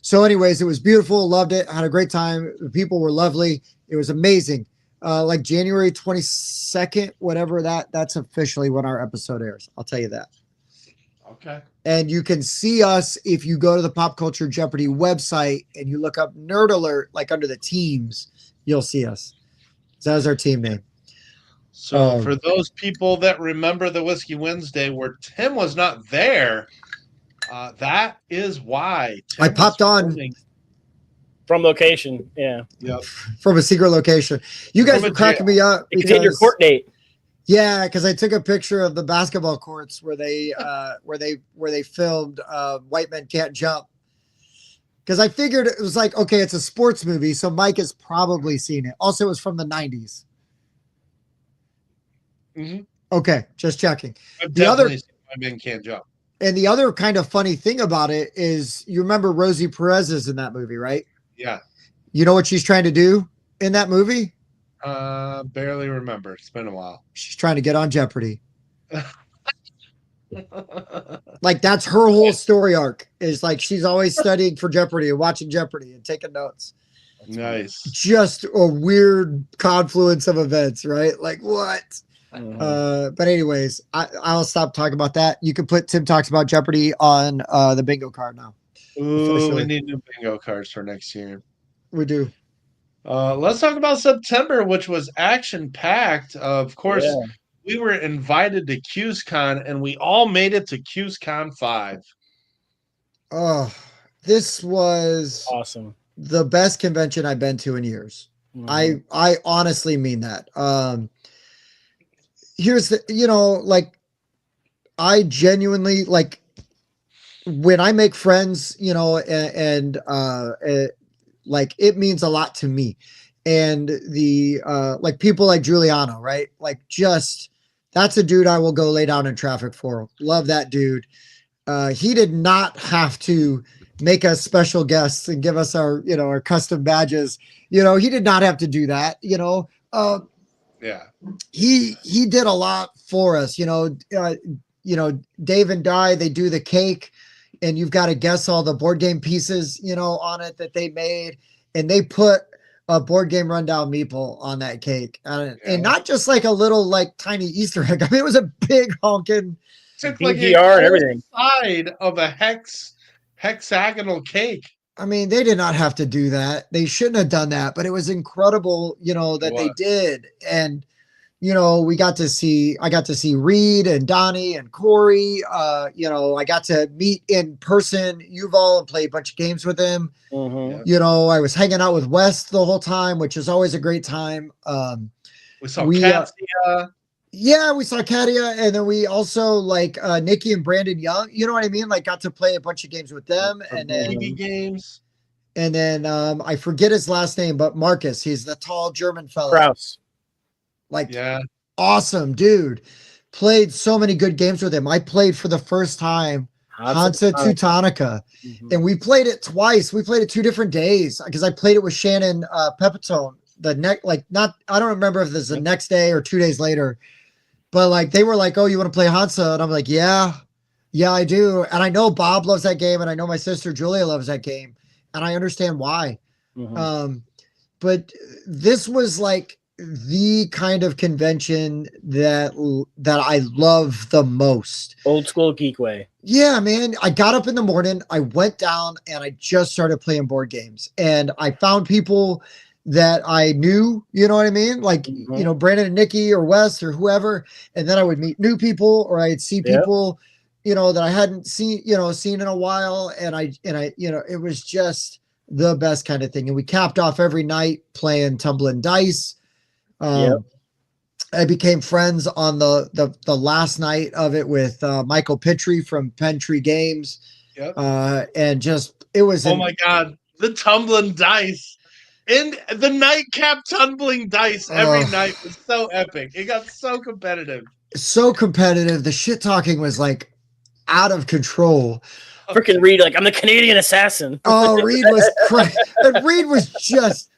So anyways, it was beautiful. Loved it. Had a great time. The people were lovely. It was amazing. Like January 22nd, whatever that's officially when our episode airs. I'll tell you that. Okay. And you can see us if you go to the Pop Culture Jeopardy website and you look up Nerd Alert, like under the teams, you'll see us. So that was our team name. So for those people that remember the Whiskey Wednesday where Tim was not there, that is why Tim I popped on from location. Yeah. Yep. From a secret location. You guys were cracking me up because your court date. Yeah, because I took a picture of the basketball courts where they filmed White Men Can't Jump. Because I figured it was like, okay, it's a sports movie, so Mike has probably seen it. Also, it was from the 90s. Mm-hmm. Okay, just checking. I've definitely seen White Men Can't Jump. And the other kind of funny thing about it is, you remember Rosie Perez is in that movie, right? Yeah. You know what she's trying to do in that movie? Barely remember. It's been a while. She's trying to get on Jeopardy. Like that's her whole story arc, is like she's always studying for Jeopardy and watching Jeopardy and taking notes. Nice. Just a weird confluence of events, right? Like what? But anyways, I'll stop talking about that. You can put Tim Talks About Jeopardy on the bingo card now. Ooh, we need new bingo cards for next year. We do. Let's talk about September, which was action-packed. Of course, we were invited to QsCon, and we all made it to QsCon 5. Oh, this was awesome. The best convention I've been to in years. I honestly mean that. Here's the, like, I genuinely, like, when I make friends, and like, it means a lot to me. And the like people like Giuliano, right? Like, just that's a dude I will go lay down in traffic for. Love that dude. He did not have to make us special guests and give us our, our custom badges. He did not have to do that. Yeah. He did a lot for us. Dave and Di, they do the cake, and you've got to guess all the board game pieces, on it that they made, and they put a board game rundown meeple on that cake, and not just like a little like tiny Easter egg. I mean, it was a big honking like BGR and everything. Side of a hexagonal cake. I mean, they did not have to do that. They shouldn't have done that, but it was incredible, that they did. And, I got to see Reed and Donnie and Corey. I got to meet in person Yuval and play a bunch of games with him. Mm-hmm. I was hanging out with Wes the whole time, which is always a great time. We saw Katia. Yeah, we saw Katia, and then we also like Nikki and Brandon Young. You know what I mean? Like, got to play a bunch of games with them, and then TV games. And then I forget his last name, but Marcus. He's the tall German fellow. Kraus. Like, awesome dude. Played so many good games with him. I played for the first time Hansa Teutonica, and we played it twice. We played it 2 different days because I played it with Shannon Pepitone. I don't remember if this is the next day or 2 days later. But like they were like, "Oh, you want to play Hansa?" And I'm like, "Yeah, I do." And I know Bob loves that game, and I know my sister Julia loves that game, and I understand why. But this was like the kind of convention that I love the most. Old school geek way. Yeah, man. I got up in the morning, I went down, and I just started playing board games, and I found people that I knew, you know what I mean? Like, Brandon and Nikki or Wes or whoever. And then I would meet new people, or I'd see people, that I hadn't seen in a while, and I it was just the best kind of thing. And we capped off every night playing tumbling dice. Yep. I became friends on the last night of it with Michael Pitry from Pentree Games. Yep. And just it was my God, the tumbling dice. And the nightcap tumbling dice every night was so epic. It got so competitive. So competitive. The shit talking was like out of control. Freaking Reed, like, I'm the Canadian assassin. Oh, Reed was crazy. And Reed was just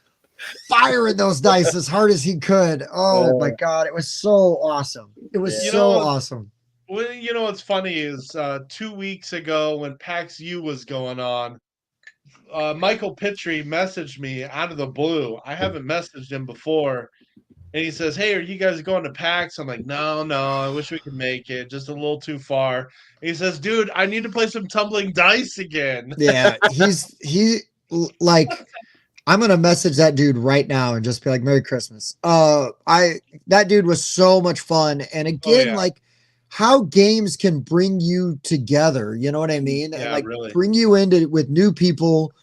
firing those dice as hard as he could. Oh my God. It was so awesome. It was so awesome. Well, what's funny is 2 weeks ago when PAX U was going on, Michael Pitry messaged me out of the blue. I haven't messaged him before. And he says, "Hey, are you guys going to PAX?" I'm like, no, I wish we could make it. Just a little too far. And he says, "Dude, I need to play some tumbling dice again." Yeah, I'm gonna message that dude right now and just be like, "Merry Christmas." That dude was so much fun. And again, like how games can bring you together, you know what I mean? Yeah, and like really. Bring you into with new people.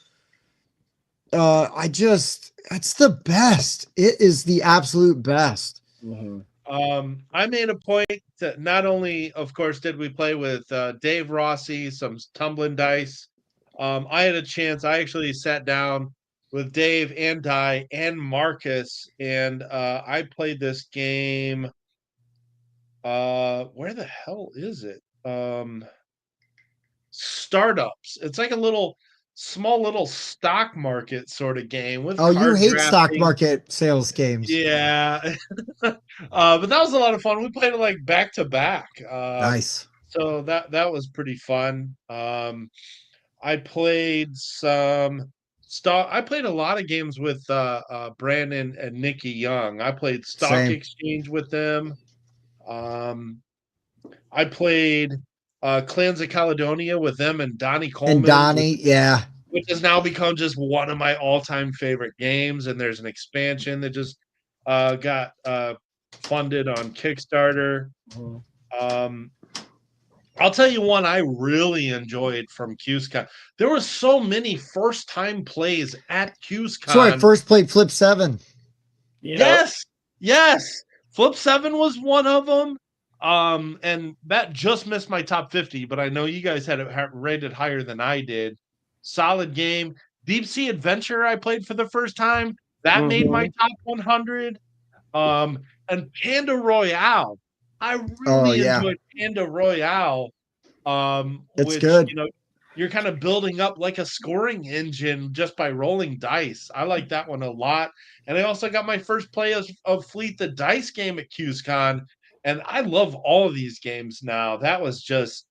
That's the best. It is the absolute best. Mm-hmm. I made a point to not only, of course, did we play with Dave Rossi, some tumbling dice. I had a chance. I actually sat down with Dave and Di and Marcus, and I played this game. Where the hell is it? Startups. It's like a small little stock market sort of game with you hate drafting. stock market sales games. Yeah. But that was a lot of fun. We played it like back to back. Nice. So that was pretty fun. I played I played a lot of games with Brandon and Nikki Young. I played Stock Exchange with them. I played Clans of Caledonia with them and Donnie Coleman. And Donnie, which has now become just one of my all-time favorite games. And there's an expansion that just got funded on Kickstarter. I'll tell you one I really enjoyed from QSCon. There were so many first-time plays at QSCon. So I first played Flip 7. Yes. Flip 7 was one of them. And that just missed my top 50, but I know you guys had it rated higher than I did. Solid game. Deep Sea Adventure I played for the first time. That made my top 100. And Panda Royale. I really enjoyed Panda Royale. It's good. You're kind of building up like a scoring engine just by rolling dice. I like that one a lot. And I also got my first play of Fleet the Dice game at QSCon. And I love all of these games now. That was just,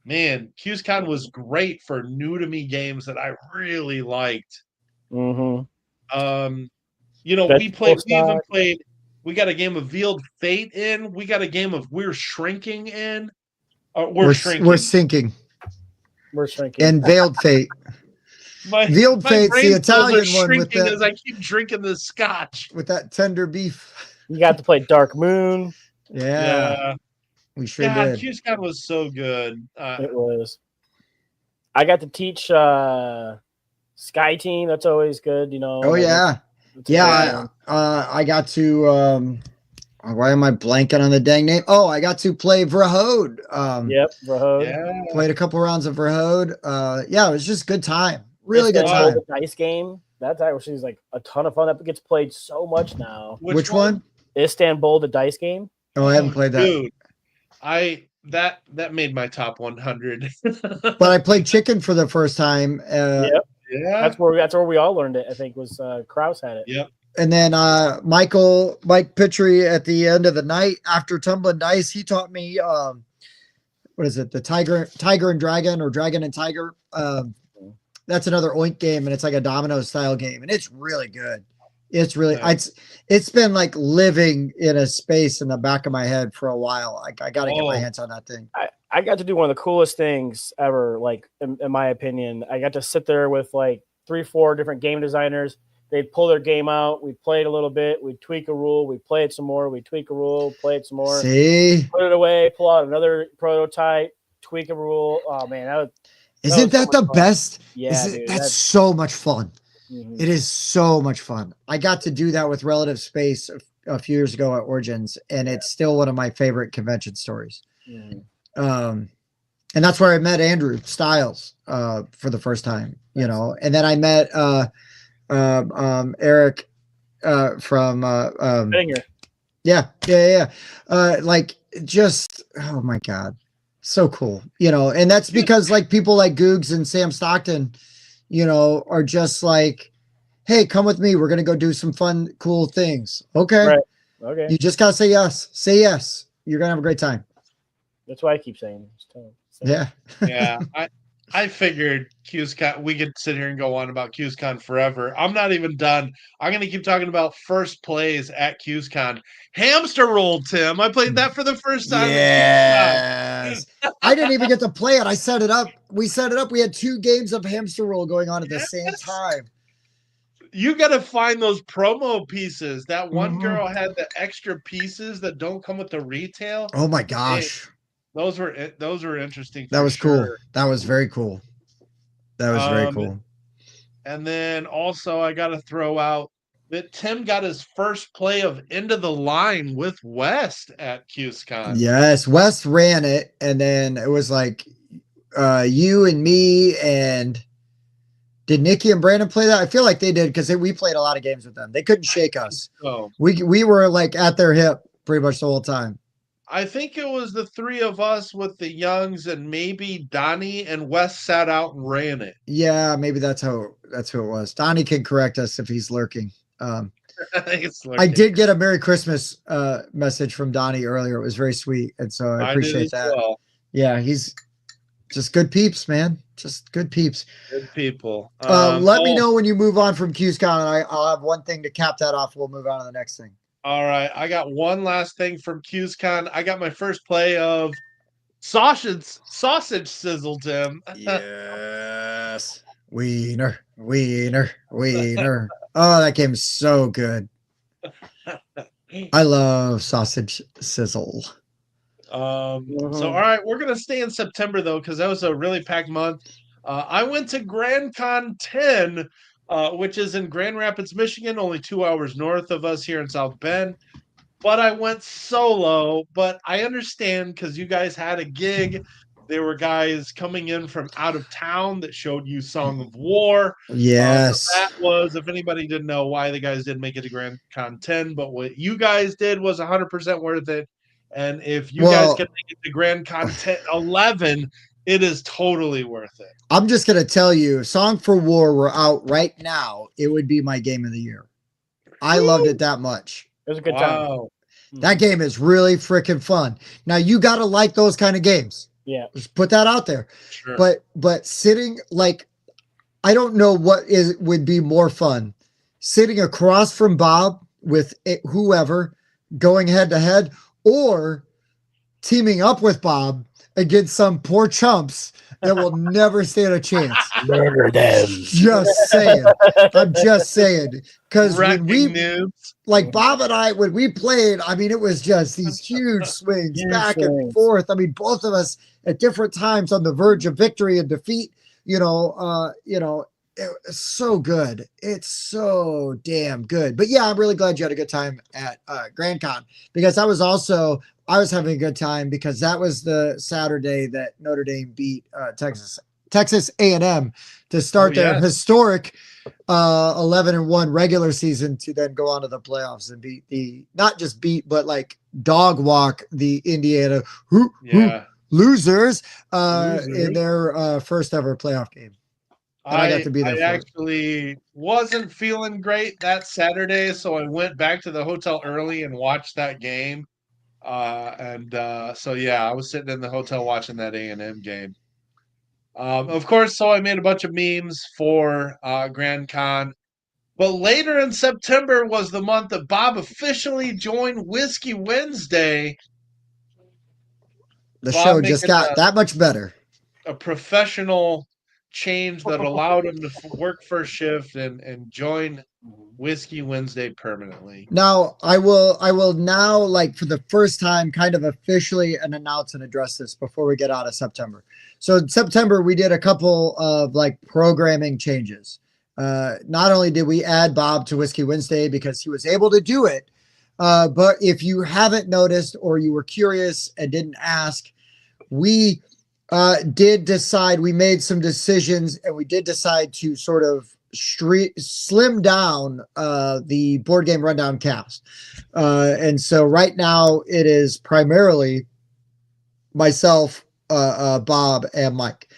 man, QSCon was great for new to me games that I really liked. Mm-hmm. We got a game of Veiled Fate in. We got a game of We're Shrinking in. We're sinking. We're shrinking. And Veiled Fate. Veiled Fate's the Italian one with that. As I keep drinking the scotch with that tender beef. You got to play Dark Moon. Yeah. We sure did. QSCon was so good. It was. I got to teach Sky Team. That's always good, Oh yeah. Yeah. I got to why am I blanking on the dang name? Oh, I got to play Vrahode. Vrahode. Yeah. Played a couple rounds of Vrahode. It was just good time. Really good time. The dice game. That's actually like a ton of fun. That gets played so much now. Which one? Istanbul, the dice game. Oh, I haven't played that. Dude, that made my top 100. But I played Chicken for the first time. Yeah. That's where we all learned it. I think was Kraus had it. Yep. And then Mike Pitry at the end of the night after tumbling dice, he taught me what is it? The Tiger and Dragon, or Dragon and Tiger. That's another Oink game, and it's like a domino style game, and it's really good. It's really it's been like living in a space in the back of my head for a while. I got to get my hands on that thing. I got to do one of the coolest things ever, like in my opinion. I got to sit there with like 3-4 different game designers. They'd pull their game out. We'd play it a little bit. We'd tweak a rule. We'd play it some more. We'd tweak a rule, play it some more. See? Put it away, pull out another prototype, tweak a rule. Oh man, Isn't that the best? Yeah, dude, that's so much fun. Mhm. It is so much fun. I got to do that with Relative Space a few years ago at Origins, and it's still one of my favorite convention stories. Mhm. And that's where I met Andrew Styles for the first time, you know, and then I met Eric from yeah. Like just oh my god, so cool, you know, and that's because like people like Googs and Sam Stockton, you know, are just like, hey, come with me, we're gonna go do some fun, cool things. Okay, right. Okay, you just gotta say yes. Say yes. You're gonna have a great time. that's why I keep saying. Yeah. Yeah, I figured QSCon. We could sit here and go on about QSCon forever. I'm not even done. I'm gonna keep talking about first plays at QSCon. Hamster Roll, Tim. I played that for the first time. Yes. I didn't even get to play it. I set it up. We set it up. We had 2 games of Hamster Roll going on at the same time. You got to find those promo pieces. That one Mhm. girl had the extra pieces that don't come with the retail. Oh my gosh. Those were interesting. That was sure. cool. That was very cool. That was very cool. And then also I got to throw out that Tim got his first play of End of the Line with West at QSCon. Yes, West ran it, and then it was like you and me, and did Nikki and Brandon play that? I feel like they did because we played a lot of games with them. They couldn't shake us. Oh, We were like at their hip pretty much the whole time. I think it was the 3 of us with the Youngs and maybe Donnie, and West sat out and ran it. Yeah, maybe that's who it was. Donnie can correct us if he's lurking. I did get a Merry Christmas message from Donnie earlier. It was very sweet, and so I appreciate that. Well. Yeah, he's just good peeps, man. Just good peeps. Good people. Let me know when you move on from QSCon, and I'll have one thing to cap that off. We'll move on to the next thing. All right, I got one last thing from QSCon. I got my first play of sausage sizzle, Tim. Yes. Wiener. Oh, that game's so good. I love sausage sizzle. So all right, we're gonna stay in September though, because that was a really packed month. I went to Grand Con 10, which is in Grand Rapids, Michigan, only 2 hours north of us here in South Bend. But I went solo. But I understand because you guys had a gig. There were guys coming in from out of town that showed you Song of War. Yes. So that was, if anybody didn't know why the guys didn't make it to Grand Con 10, but what you guys did was 100% worth it. And if you guys can make it to Grand Con 11, it is totally worth it. I'm just going to tell you, Song for War were out right now. It would be my game of the year. I loved it that much. It was a good time. That game is really freaking fun. Now, you got to like those kind of games. Yeah. Just put that out there. Sure. But sitting, like, I don't know what would be more fun. Sitting across from Bob with whoever, going head to head, or teaming up with Bob against some poor chumps that will never stand a chance. Murder them. Just saying. I'm just saying. Because when like Bob and I, when we played, I mean, it was just these huge swings back and forth. I mean, both of us at different times on the verge of victory and defeat. It was so good. It's so damn good. But yeah, I'm really glad you had a good time at Grand Con, because I was having a good time because that was the Saturday that Notre Dame beat Texas A&M to start their historic 11-1 regular season to then go on to the playoffs and beat not just beat, but like dog walk the Indiana losers in their first ever playoff game. And I got to be there. I actually wasn't feeling great that Saturday, so I went back to the hotel early and watched that game. So yeah, I was sitting in the hotel watching that A&M game. Of course, so I made a bunch of memes for Grand Con. But later in September was the month that Bob officially joined Whiskey Wednesday. The show just got that much better. A professional change that allowed him to work first shift and join Whiskey Wednesday permanently. Now I will now, like, for the first time, kind of officially announce and address this before we get out of September. So in September we did a couple of like programming changes. Not only did we add Bob to Whiskey Wednesday because he was able to do it, but if you haven't noticed or you were curious and didn't ask, we did decide, we made some decisions, and we did decide to sort of slim down the Board Game Rundown cast. And so right now it is primarily myself, Bob, and Mike.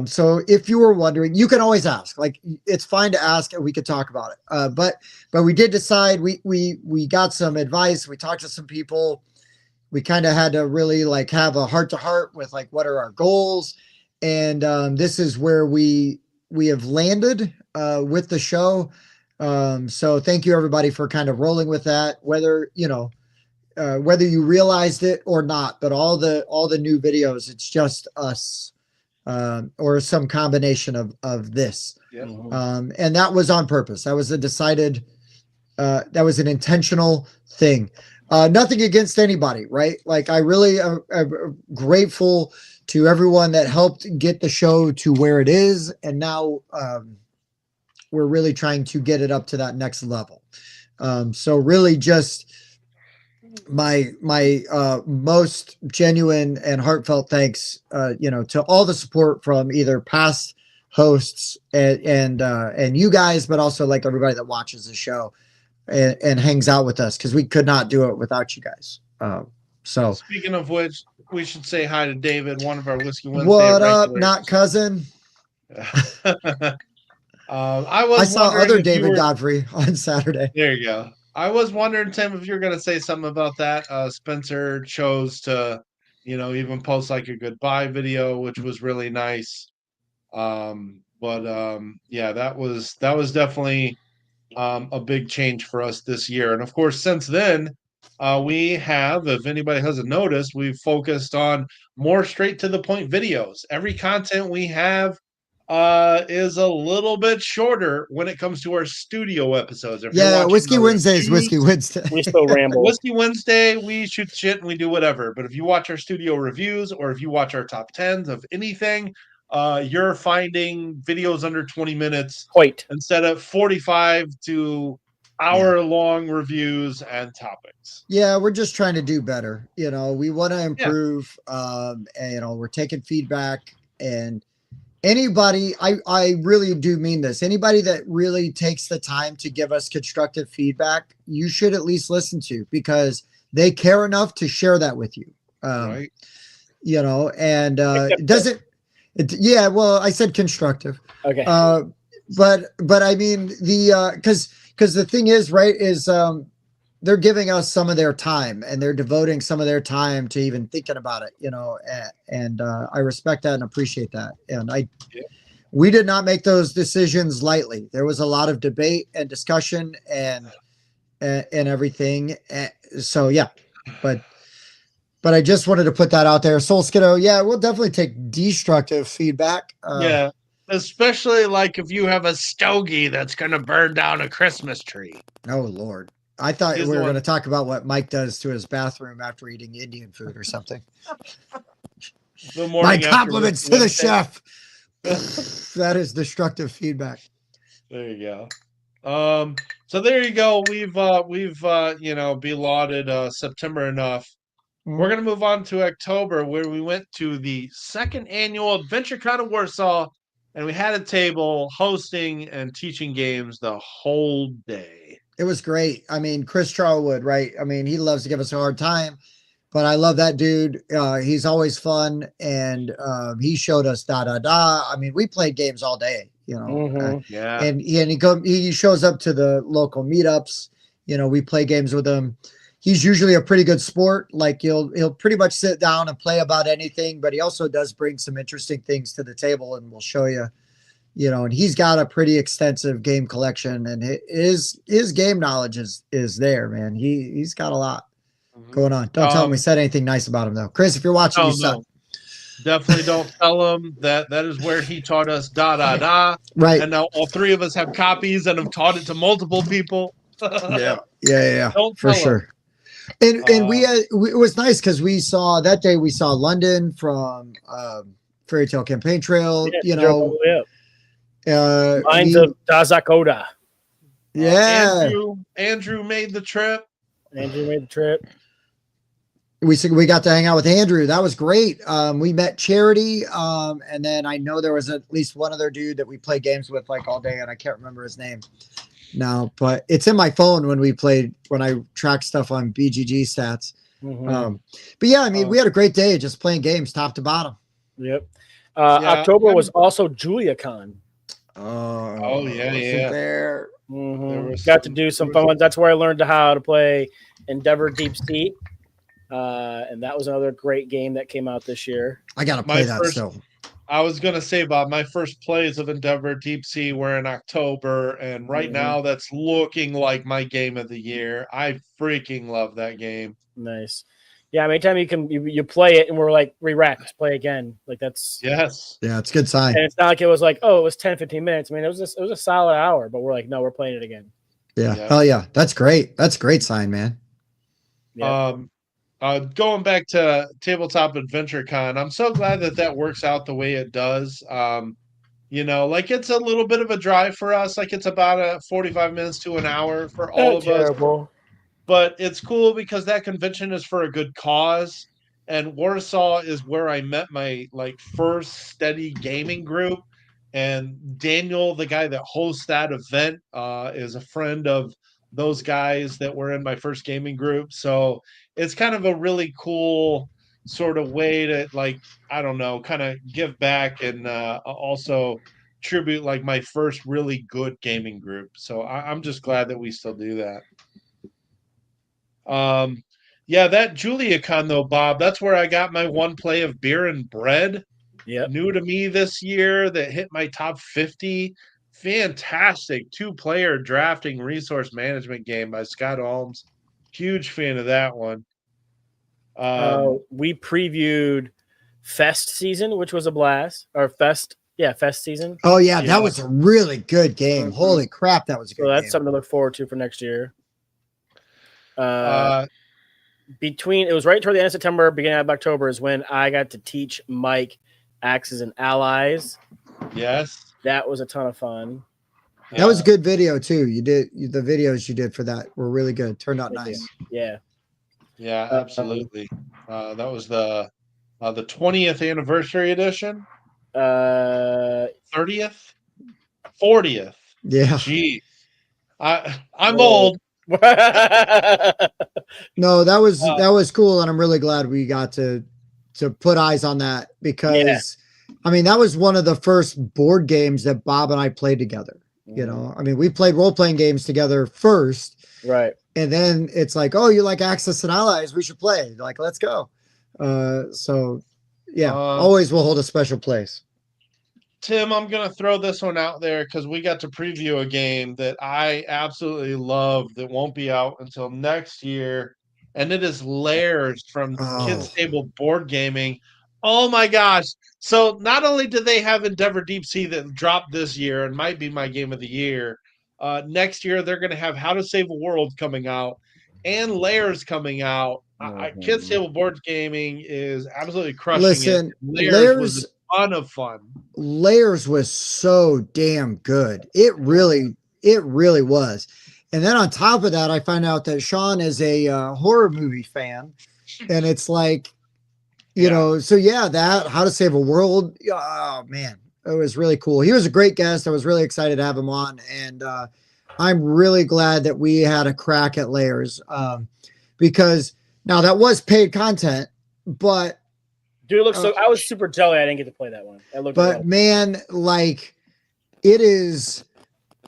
So if you were wondering, you can always ask. Like, it's fine to ask and we could talk about it. But we did decide, we got some advice, we talked to some people. We kind of had to really like have a heart to heart with like what are our goals, and this is where we have landed with the show. So thank you everybody for kind of rolling with that, whether whether you realized it or not. But all the new videos, it's just us or some combination of this. Yeah. And that was on purpose. That was a decided. That was an intentional thing. Nothing against anybody, right? Like, I really am grateful to everyone that helped get the show to where it is. And now we're really trying to get it up to that next level. So really just my most genuine and heartfelt thanks, to all the support from either past hosts and you guys, but also like everybody that watches the show and hangs out with us, because we could not do it without you guys. So speaking of which, we should say hi to David, one of our Whiskey Wednesday what up, regulars. not cousin? I saw other David Godfrey on Saturday. There you go. I was wondering, Tim, if you're going to say something about that. Spencer chose to, even post like a goodbye video, which was really nice. Yeah, that was definitely a big change for us this year. And of course, since then, we have, if anybody hasn't noticed, we've focused on more straight to the point videos. Every content we have is a little bit shorter when it comes to our studio episodes. Whiskey Wednesday is Whiskey Wednesday. We still ramble. Whiskey Wednesday, we shoot shit and we do whatever. But if you watch our studio reviews or if you watch our top 10s of anything, you're finding videos under 20 minutes instead of 45 to hour-long reviews and topics. Yeah, we're just trying to do better. We want to improve. And, we're taking feedback, and anybody, I really do mean this. Anybody that really takes the time to give us constructive feedback, you should at least listen to, because they care enough to share that with you. Right. And it doesn't. Well, I said constructive. Okay. But I mean because the thing is, right, is they're giving us some of their time, and they're devoting some of their time to even thinking about it, and I respect that and appreciate that. And we did not make those decisions lightly. There was a lot of debate and discussion and everything. So yeah, but I just wanted to put that out there. Soul Skiddo, we'll definitely take destructive feedback. Especially like if you have a stogie that's going to burn down a Christmas tree. Oh, Lord. I thought we were going to talk about what Mike does to his bathroom after eating Indian food or something. My compliments to the chef. That is destructive feedback. There you go. So there you go. We've belauded September enough. We're going to move on to October, where we went to the second annual AdventureCon of Warsaw, and we had a table hosting and teaching games the whole day. It was great. I mean, Chris Charlwood, right? I mean, he loves to give us a hard time, but I love that dude. He's always fun, and he showed us I mean, we played games all day, and he shows up to the local meetups. We play games with him. He's usually a pretty good sport. Like he'll pretty much sit down and play about anything, but he also does bring some interesting things to the table, and we'll show you, and he's got a pretty extensive game collection, and his game knowledge is there, man. He's got a lot going on. Don't tell him we said anything nice about him though. Chris, if you're watching, you suck. Definitely don't tell him that is where he taught us da da da. Right. And now all three of us have copies and have taught it to multiple people. Yeah. Don't For tell him. sure. And it was nice because we saw London from Fairy Tale Campaign Trail. Mines of Dazakoda. Yeah. Andrew made the trip. Andrew made the trip. We got to hang out with Andrew. That was great. We met Charity, and then I know there was at least one other dude that we played games with like all day, and I can't remember his name now, but it's in my phone when I track stuff on BGG stats. Mm-hmm. But yeah, I mean, we had a great day just playing games top to bottom. Yep. October was also JuliaCon. Oh yeah. There. Mm-hmm. Got to do some fun ones. That's where I learned how to play Endeavor Deep Sea. And that was another great game that came out this year. I got to play that still. I was going to say, Bob, my first plays of Endeavor Deep Sea were in October, and right now that's looking like my game of the year. I freaking love that game. Nice. Yeah, anytime you play it and we're like, let's play again. Like that's yes. Yeah, it's a good sign. And it's not like it was like, it was 10, 15 minutes. I mean, it was a solid hour, but we're like, no, we're playing it again. Yeah. Hell yeah. That's great. That's a great sign, man. Yeah. Going back to Tabletop Adventure Con, I'm so glad that works out the way it does. Like it's a little bit of a drive for us. Like it's about 45 minutes to an hour for all of us. But it's cool because that convention is for a good cause. And Warsaw is where I met my first steady gaming group. And Daniel, the guy that hosts that event, is a friend of those guys that were in my first gaming group. So it's kind of a really cool sort of way to kind of give back and also tribute my first really good gaming group. So I'm just glad that we still do that. That JuliaCon though, Bob, that's where I got my one play of Beer and Bread. Yeah, new to me this year that hit my top 50. Fantastic 2-player drafting resource management game by Scott Holmes. Huge fan of that one. We previewed Fest season, which was a blast. Or Fest season. Oh yeah, that was a really good game. Mm-hmm. Holy crap, that was a good game. So that's something to look forward to for next year. It was right toward the end of September, beginning of October is when I got to teach Mike Axes and Allies. Yes. That was a ton of fun. That was a good video too. The videos you did for that were really good. Turned out nice. Yeah. Yeah, absolutely. That was the 20th anniversary edition. 30th, 40th. Yeah. Jeez. I'm old. No, that was cool, and I'm really glad we got to put eyes on that because I mean that was one of the first board games that Bob and I played together. I mean we played role-playing games together first, right? And then it's like, oh, you like Axis and Allies, we should play. Like, let's go. So yeah, always will hold a special place. Tim, I'm going to throw this one out there because we got to preview a game that I absolutely love that won't be out until next year, and it is Lairs from Kids Table Board Gaming. Oh my gosh. So not only do they have Endeavor Deep Sea that dropped this year and might be my game of the year, next year they're going to have How to Save a World coming out and Lairs coming out. Kids Table Board Gaming is absolutely crushing it. Lairs was a ton of fun. Lairs was so damn good. It really was. And then on top of that, I find out that Sean is a horror movie fan, and it's like, so that How to Save a World. Oh man, it was really cool. He was a great guest. I was really excited to have him on, and I'm really glad that we had a crack at Lairs, because now that was paid content, but. Dude, it looks so. I was super jelly. I didn't get to play that one. But man,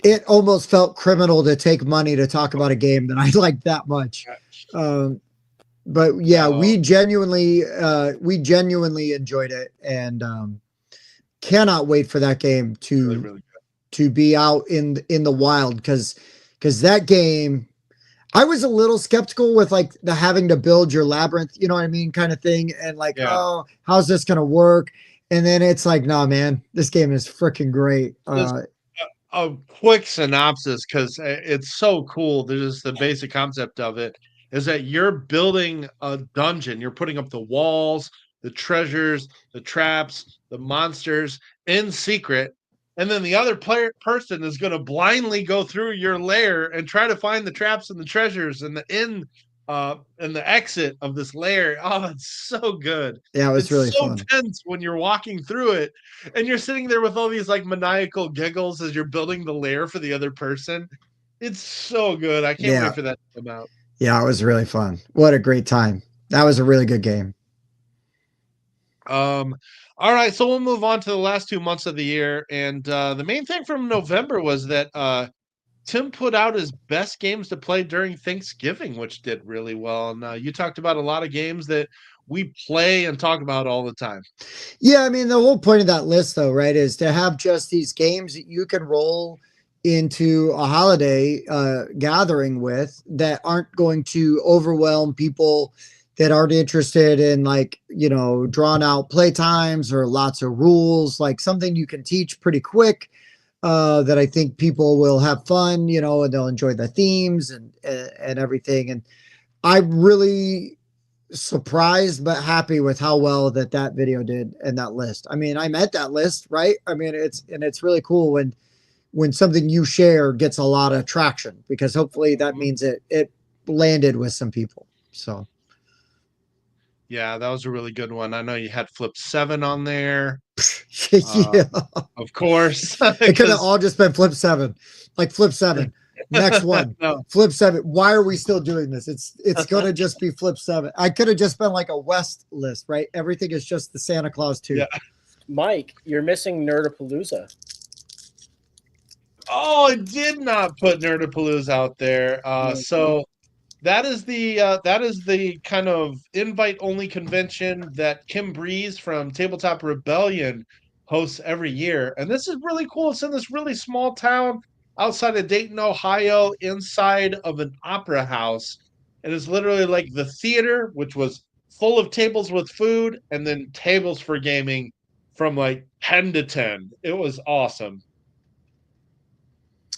it almost felt criminal to take money to talk about a game that I like that much. But yeah, we genuinely enjoyed it, and cannot wait for that game to be out in the wild because that game, I was a little skeptical with like the having to build your labyrinth, you know what I mean, kind of thing, and like, Yeah. oh, how's this gonna work? And then it's like, nah, man, this game is freaking great. Just a quick synopsis, because it's so cool. There's the basic concept of it is that you're building a dungeon. You're putting up the walls, the treasures, the traps, the monsters in secret. And then the other person is going to blindly go through your lair and try to find the traps and the treasures and the exit of this lair. Oh, it's so good. Yeah, it was It's really so fun. tense when you're walking through it and you're sitting there with all these like maniacal giggles as you're building the lair for the other person. It's so good. I can't Yeah. wait for that to come out. Yeah, it was really fun. What a great time. That was a really good game. All right, so we'll move on to the last 2 months of the year. And the main thing from November was that Tim put out his best games to play during Thanksgiving, which did really well. And you talked about a lot of games that we play and talk about all the time. Yeah, I mean, the whole point of that list, though, right, is to have just these games that you can roll into a holiday gathering with that aren't going to overwhelm people that aren't interested in, like, you know, drawn out play times or lots of rules, like something you can teach pretty quick that I think people will have fun, you know, and they'll enjoy the themes and everything. And I'm really surprised but happy with how well that video did in that list. I mean, I met that list, right? I mean, it's really cool when something you share gets a lot of traction, because hopefully that means it landed with some people. So Yeah, that was a really good one. I know you had Flip 7 on there. yeah, Of course. it could have all just been Flip 7, like Flip 7. Next one, No. Flip 7. Why are we still doing this? It's gonna just be Flip 7. I could have just been like a West list, right? Everything is just the Santa Claus 2. Yeah. Mike, you're missing Nerdapalooza. Oh, I did not put Nerdapalooza out there. So that is the kind of invite only convention that Kim Breeze from Tabletop Rebellion hosts every year. And this is really cool. It's in this really small town outside of Dayton, Ohio, inside of an opera house. And it's literally like the theater, which was full of tables with food and then tables for gaming from like 10 to 10. It was awesome.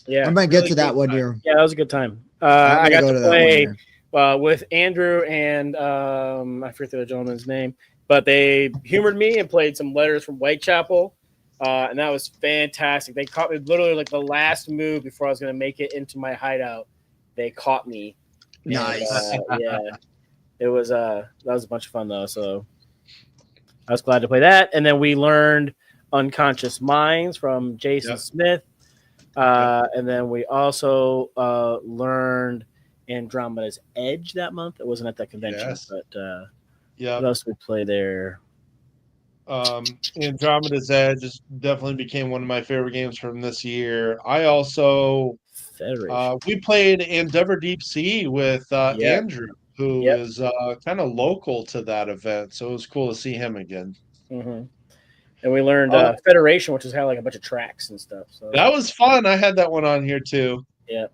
Yeah, I might get really to that good one time. year. yeah, that was a good time. I'm I gonna got go to that one play year. with Andrew and I forget the gentleman's name, but they humored me and played some Letters from Whitechapel, and that was fantastic. They caught me literally like the last move before I was going to make it into my hideout. They caught me. And, Nice. yeah, it was that was a bunch of fun though. So I was glad to play that, and then we learned Unconscious Minds from Jason Yep. Smith. And then we also learned Andromeda's Edge that month. It wasn't at that convention, Yes. but Yeah. what else we play there? Andromeda's Edge definitely became one of my favorite games from this year. I also Federation. we played Endeavor Deep Sea with Yep. Andrew, who Yep. is kind of local to that event. So it was cool to see him again. Mm-hmm. And we learned Oh. Federation, which was kind of like a bunch of tracks and stuff. So That was fun. I had that one on here too. yeah.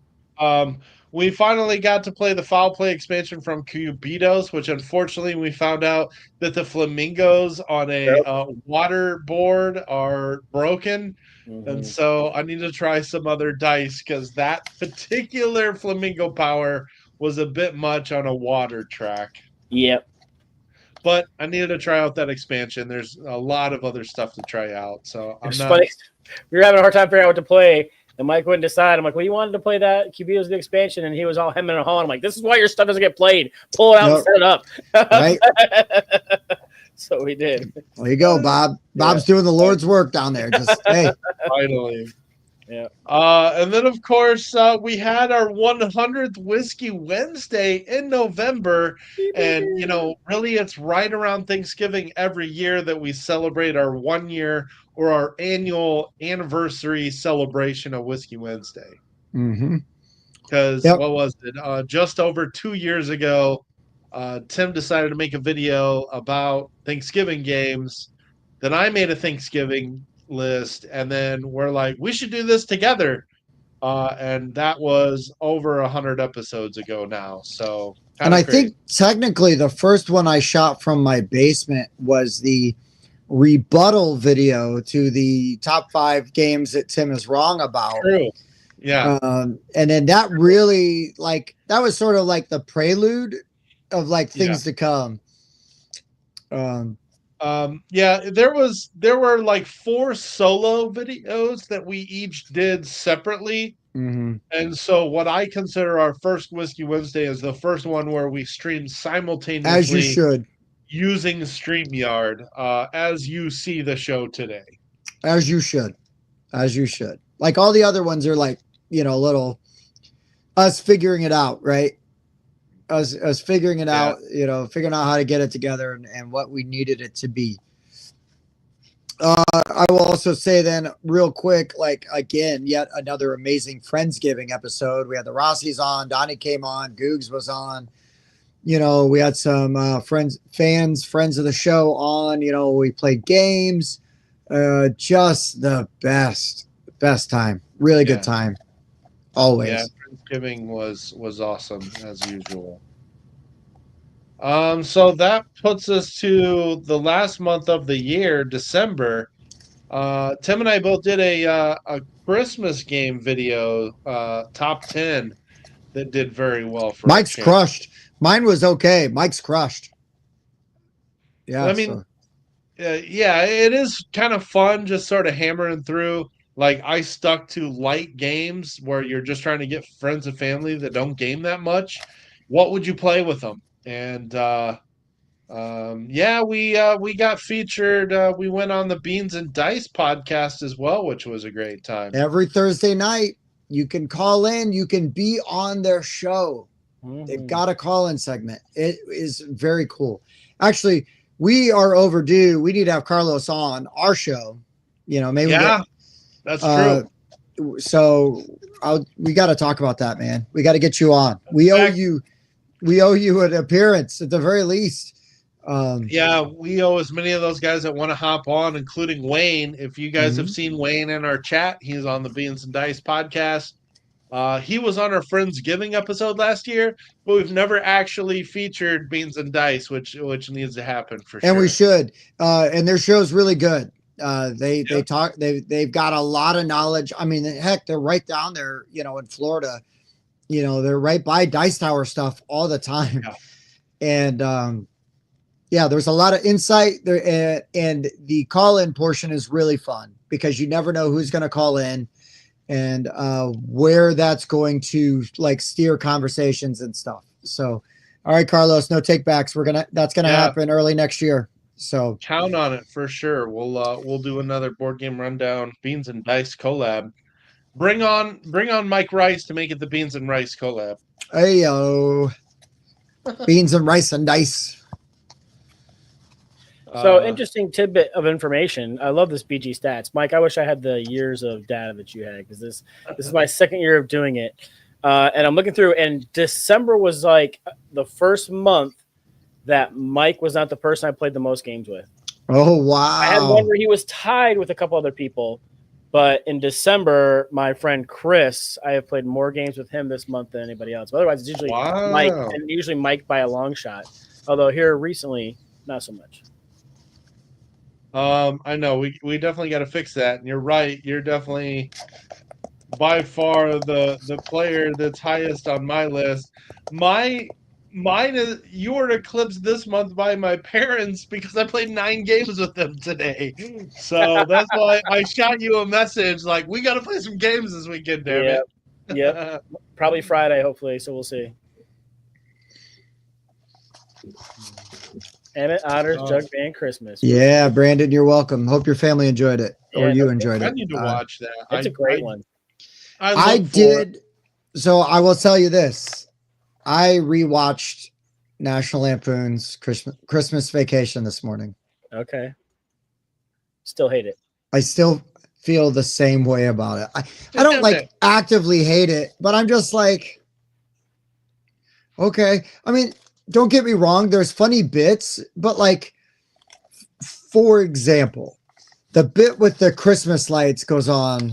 We finally got to play the Foul Play expansion from Cubitos, which unfortunately we found out that the flamingos on a water board are broken. Mhm. And so I need to try some other dice because that particular flamingo power was a bit much on a water track. Yep. But I needed to try out that expansion. There's a lot of other stuff to try out. So I'm It's not. funny. We were having a hard time figuring out what to play, and Mike wouldn't decide. I'm like, well, you wanted to play that Cubitos the expansion, and he was all hemming and hawing. I'm like, this is why your stuff doesn't get played. Pull it out and set it up. Right? So we did. There you go, Bob. Bob's doing the Lord's work down there. Just hey, Finally. Yeah. And then, of course, we had our 100th Whiskey Wednesday in November. And, you know, really it's right around Thanksgiving every year that we celebrate our 1 year or our annual anniversary celebration of Whiskey Wednesday. mm-hmm. Because Yep. what was it? Just over 2 years ago, Tim decided to make a video about Thanksgiving games. Then I made a Thanksgiving list, and then we're like, we should do this together. and that was over 100 episodes ago now. So, And I crazy. think technically the first one I shot from my basement was the rebuttal video to the top 5 games that Tim is wrong about. True. Yeah. And then that really, like, that was sort of like the prelude of like things to come. Yeah, there were like 4 solo videos that we each did separately. Mm-hmm. And so what I consider our first Whiskey Wednesday is the first one where we streamed simultaneously, As you should, using StreamYard, as you see the show today. as you should, as you should. Like all the other ones are like, you know, little us figuring it out, right? Us figuring it out, you know, figuring out how to get it together and what we needed it to be. I will also say then real quick, like again, yet another amazing Friendsgiving episode. We had the Rossies on, Donnie came on, Googs was on. You know, we had some friends of the show on. You know, we played games. Just the best time. Really good time. Always. Yeah, Friendsgiving was awesome as usual. So that puts us to the last month of the year, December. Tim and I both did a Christmas game video, top 10, that did very well for Mike's crushed. Mine was okay. Mike's crushed. Yeah. I mean, yeah, it is kind of fun just sort of hammering through. Like, I stuck to light games where you're just trying to get friends and family that don't game that much. What would you play with them? And yeah, we got featured. We went on the Beans and Dice podcast as well, which was a great time. Every Thursday night, you can call in. You can be on their show. Mm-hmm. They've got a call-in segment. It is very cool. Actually, we are overdue. We need to have Carlos on our show. You know, maybe. Yeah, that's true. So we got to talk about that, man. We got to get you on. We owe you an appearance at the very least. Yeah, we owe as many of those guys that want to hop on, including Wayne. If you guys have seen Wayne in our chat, he's on the Beans and Dice podcast. He was on our Friendsgiving episode last year, but we've never actually featured Beans and Dice, which needs to happen for sure. And we should. And their show's really good. They talk. They've got a lot of knowledge. I mean, heck, they're right down there. You know, in Florida. You know, they're right by Dice Tower stuff all the time. Yeah. And yeah, there's a lot of insight there, and the call-in portion is really fun because you never know who's going to call in and where that's going to like steer conversations and stuff. So, all right, Carlos, no takebacks. That's gonna happen early next year. So count on it for sure. We'll do another board game rundown, Beans and Dice collab. Bring on Mike Rice to make it the Beans and Rice collab. Hey yo, Beans and Rice and Dice. So interesting tidbit of information. I love this BG stats, Mike. I wish I had the years of data that you had because this is my second year of doing it, and I'm looking through. And December was like the first month that Mike was not the person I played the most games with. Oh wow! I had one where he was tied with a couple other people, but in December, my friend Chris, I have played more games with him this month than anybody else. But otherwise, it's usually Mike, and usually Mike by a long shot. Although here recently, not so much. I know we definitely got to fix that. And you're right. You're definitely by far the player that's highest on my list. Mine is you were eclipsed this month by my parents because I played 9 games with them today. So that's why I shot you a message like we got to play some games this weekend, damn it. Yep. Probably Friday, hopefully. So we'll see. Emmett Otter's Jug Band Christmas. Yeah, Brandon, you're welcome. Hope your family enjoyed it, or you enjoyed it. I need to watch that. It's a great one. I did. So I will tell you this: I rewatched National Lampoon's Christmas Vacation this morning. Okay. Still hate it. I still feel the same way about it. I don't like actively hate it, but I'm just like, okay. I mean, don't get me wrong. There's funny bits, but like, for example, the bit with the Christmas lights goes on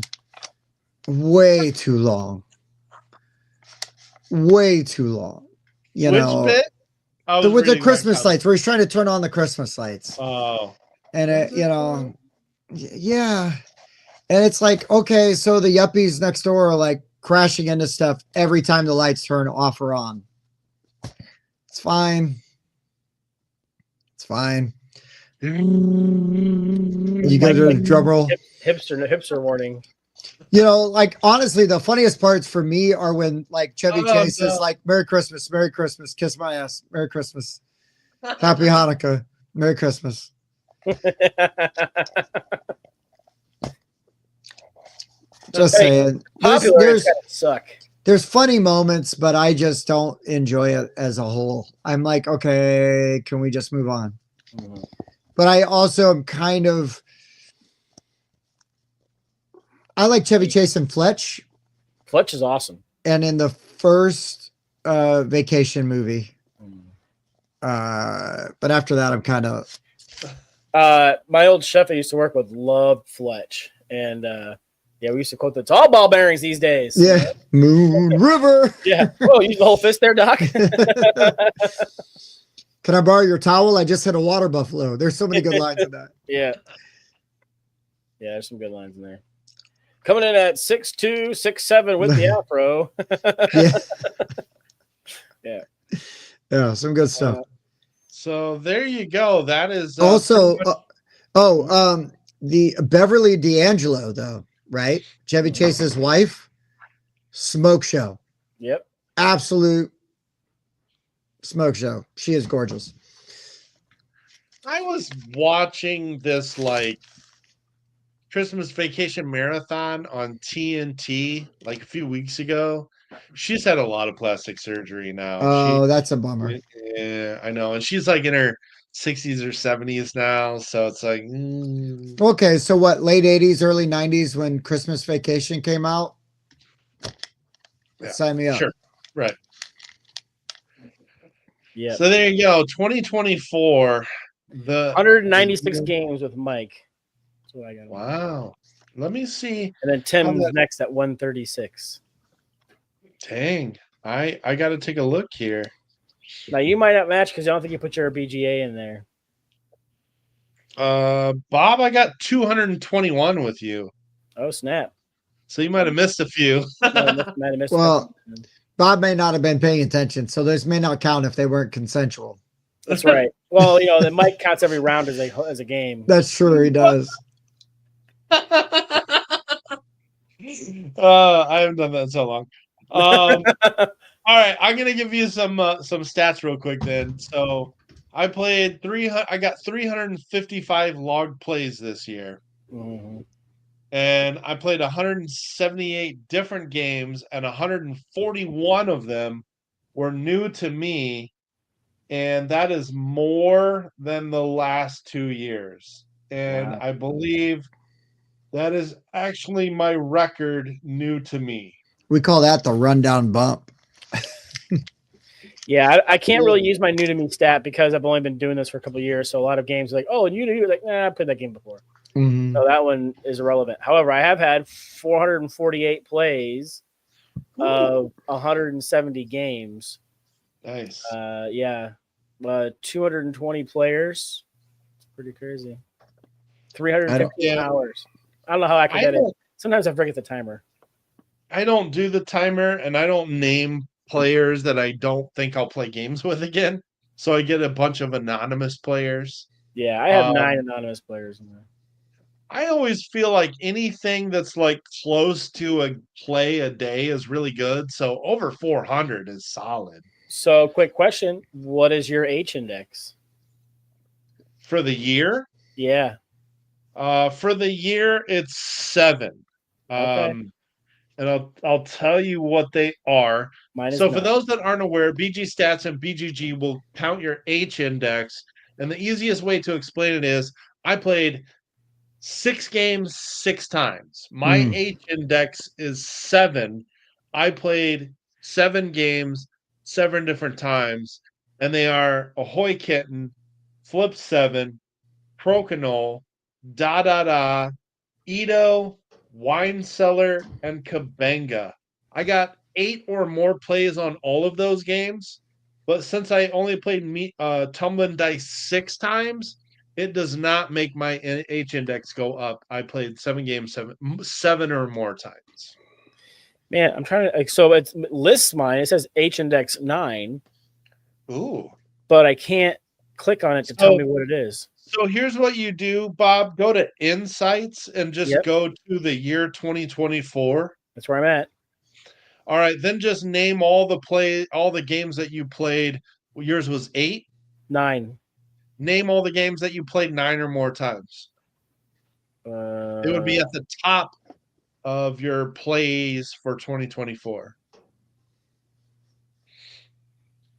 way too long. Way too long. You Which know, bit? I was with the reading my Christmas comments. lights, where he's trying to turn on the Christmas lights. Oh, And yeah. And it's like, okay, so the yuppies next door are like crashing into stuff every time the lights turn off or on. It's fine. It's fine. You got a drum roll. Hipster warning. You know, like honestly, the funniest parts for me are when like Chevy Chase is like, Merry Christmas, kiss my ass, Merry Christmas, Happy Hanukkah, Merry Christmas. Just saying. There's funny moments, but I just don't enjoy it as a whole. I'm like, okay, can we just move on? Mm-hmm. But I also am kind of, I like Chevy Chase and Fletch. Fletch is awesome. And in the first Vacation movie. But after that, I'm kind of. My old chef I used to work with loved Fletch. And yeah, we used to quote the tall ball bearings these days. Yeah. Moon River. Yeah. Whoa, use the whole fist there, Doc. Can I borrow your towel? I just hit a water buffalo. There's so many good lines in that. Yeah. Yeah, there's some good lines in there. Coming in at 6'2", 6'7" with the afro. Yeah. Yeah, some good stuff. So there you go. That is also the Beverly D'Angelo, though, right? Chevy Chase's wife, smoke show. Yep. Absolute smoke show. She is gorgeous. I was watching this like Christmas Vacation Marathon on TNT like a few weeks ago. She's had a lot of plastic surgery now. Oh, that's a bummer. Yeah, I know. And she's like in her 60s or 70s now. So it's like. Okay, so what, late 80s, early 90s when Christmas Vacation came out? Yeah, sign me up. Sure. Right. Yeah. So there you go. 2024. The 196 games with Mike. That's what I got. Wow. Let me see. And then Tim's next at 136. Dang. I got to take a look here. Now you might not match because I don't think you put your BGA in there. Bob, I got 221 with you. Oh, snap. So you might have missed a few. Might have missed Bob may not have been paying attention, so those may not count if they weren't consensual. That's right. Well, you know, the Mike counts every round as a game. That's true. He does. I haven't done that in so long. All right, I'm gonna give you some stats real quick then. So I played I got 355 log plays this year. Mm-hmm. And I played 178 different games, and 141 of them were new to me. And that is more than the last 2 years. And wow. I believe that is actually my record new to me. We call that the rundown bump. Yeah, I can't really use my new to me stat because I've only been doing this for a couple of years. So a lot of games are like, oh, new to you, like, nah, I played that game before. Mm-hmm. So that one is irrelevant. However, I have had 448 plays of 170 games. Nice. Yeah. 220 players. It's pretty crazy. 350 hours. I don't know how I can get it. Sometimes I forget the timer. I don't do the timer, and I don't name players that I don't think I'll play games with again. So I get a bunch of anonymous players. Yeah, I have 9 anonymous players in there. I always feel like anything that's like close to a play a day is really good. So over 400 is solid. So quick question. What is your H index? For the year? Yeah. For the year, it's 7. Okay. And I'll tell you what they are. So for those that aren't aware, BG Stats and BGG will count your H index. And the easiest way to explain it is I played 6 games 6 times. My H index is 7. I played 7 games 7 different times, and they are Ahoy Kitten, Flip 7, Crokinole, Da Da Da, Edo, Wine Cellar, and Kabanga. I got 8 or more plays on all of those games, but since I only played Tumbling Dice 6 times, it does not make my H index go up. I played 7 games, seven or more times. Man, I'm trying to. So it lists mine. It says H index 9. Ooh. But I can't click on it to tell me what it is. So here's what you do, Bob. Go to Insights and just Yep. go to the year 2024. That's where I'm at. All right, then just name all the games that you played. Yours was 8? 9. Name all the games that you played 9 or more times. It would be at the top of your plays for 2024.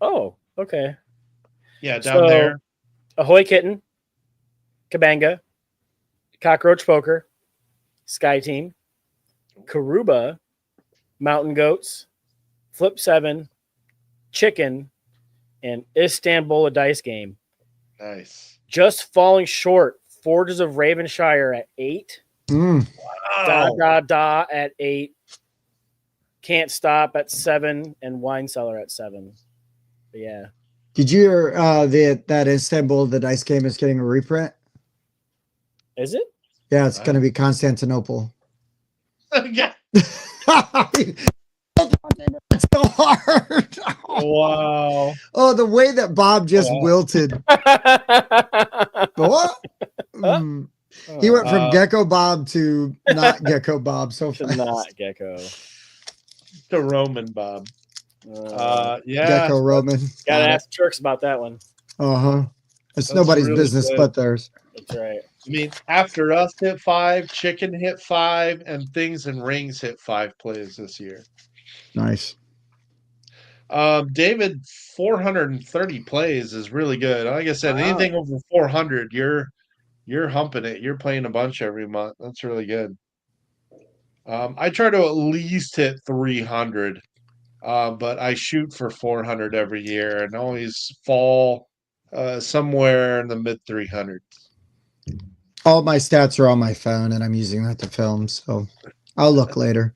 Oh, okay. Yeah, down there. Ahoy Kitten, Kabanga, Cockroach Poker, Sky Team, Karuba, Mountain Goats, Flip 7, Chicken, and Istanbul, a dice game. Nice. Just falling short. Forges of Ravenshire at 8. Mm. Da at 8. Can't Stop at 7, and Wine Cellar at 7. But yeah. Did you hear that Istanbul, the dice game, is getting a reprint? Is it? Yeah, it's going to be Constantinople. Yeah. It's so hard. Wow. Oh, the way that Bob just wilted. What? Mm. He went from Gecko Bob to not Gecko Bob so fast. Not Gecko. To Roman Bob. Yeah. Gecko Roman. Gotta ask Turks about that one. Uh-huh. It's That's nobody's really business good. but theirs. That's right. I mean, After Us hit 5, Chicken hit 5, and Things and Rings hit 5 plays this year. Nice. David, 430 plays is really good. Like I said, Wow. anything over 400, you're humping it. You're playing a bunch every month. That's really good. I try to at least hit 300, but I shoot for 400 every year and always fall somewhere in the mid 300s. All my stats are on my phone, and I'm using that to film, so I'll look later.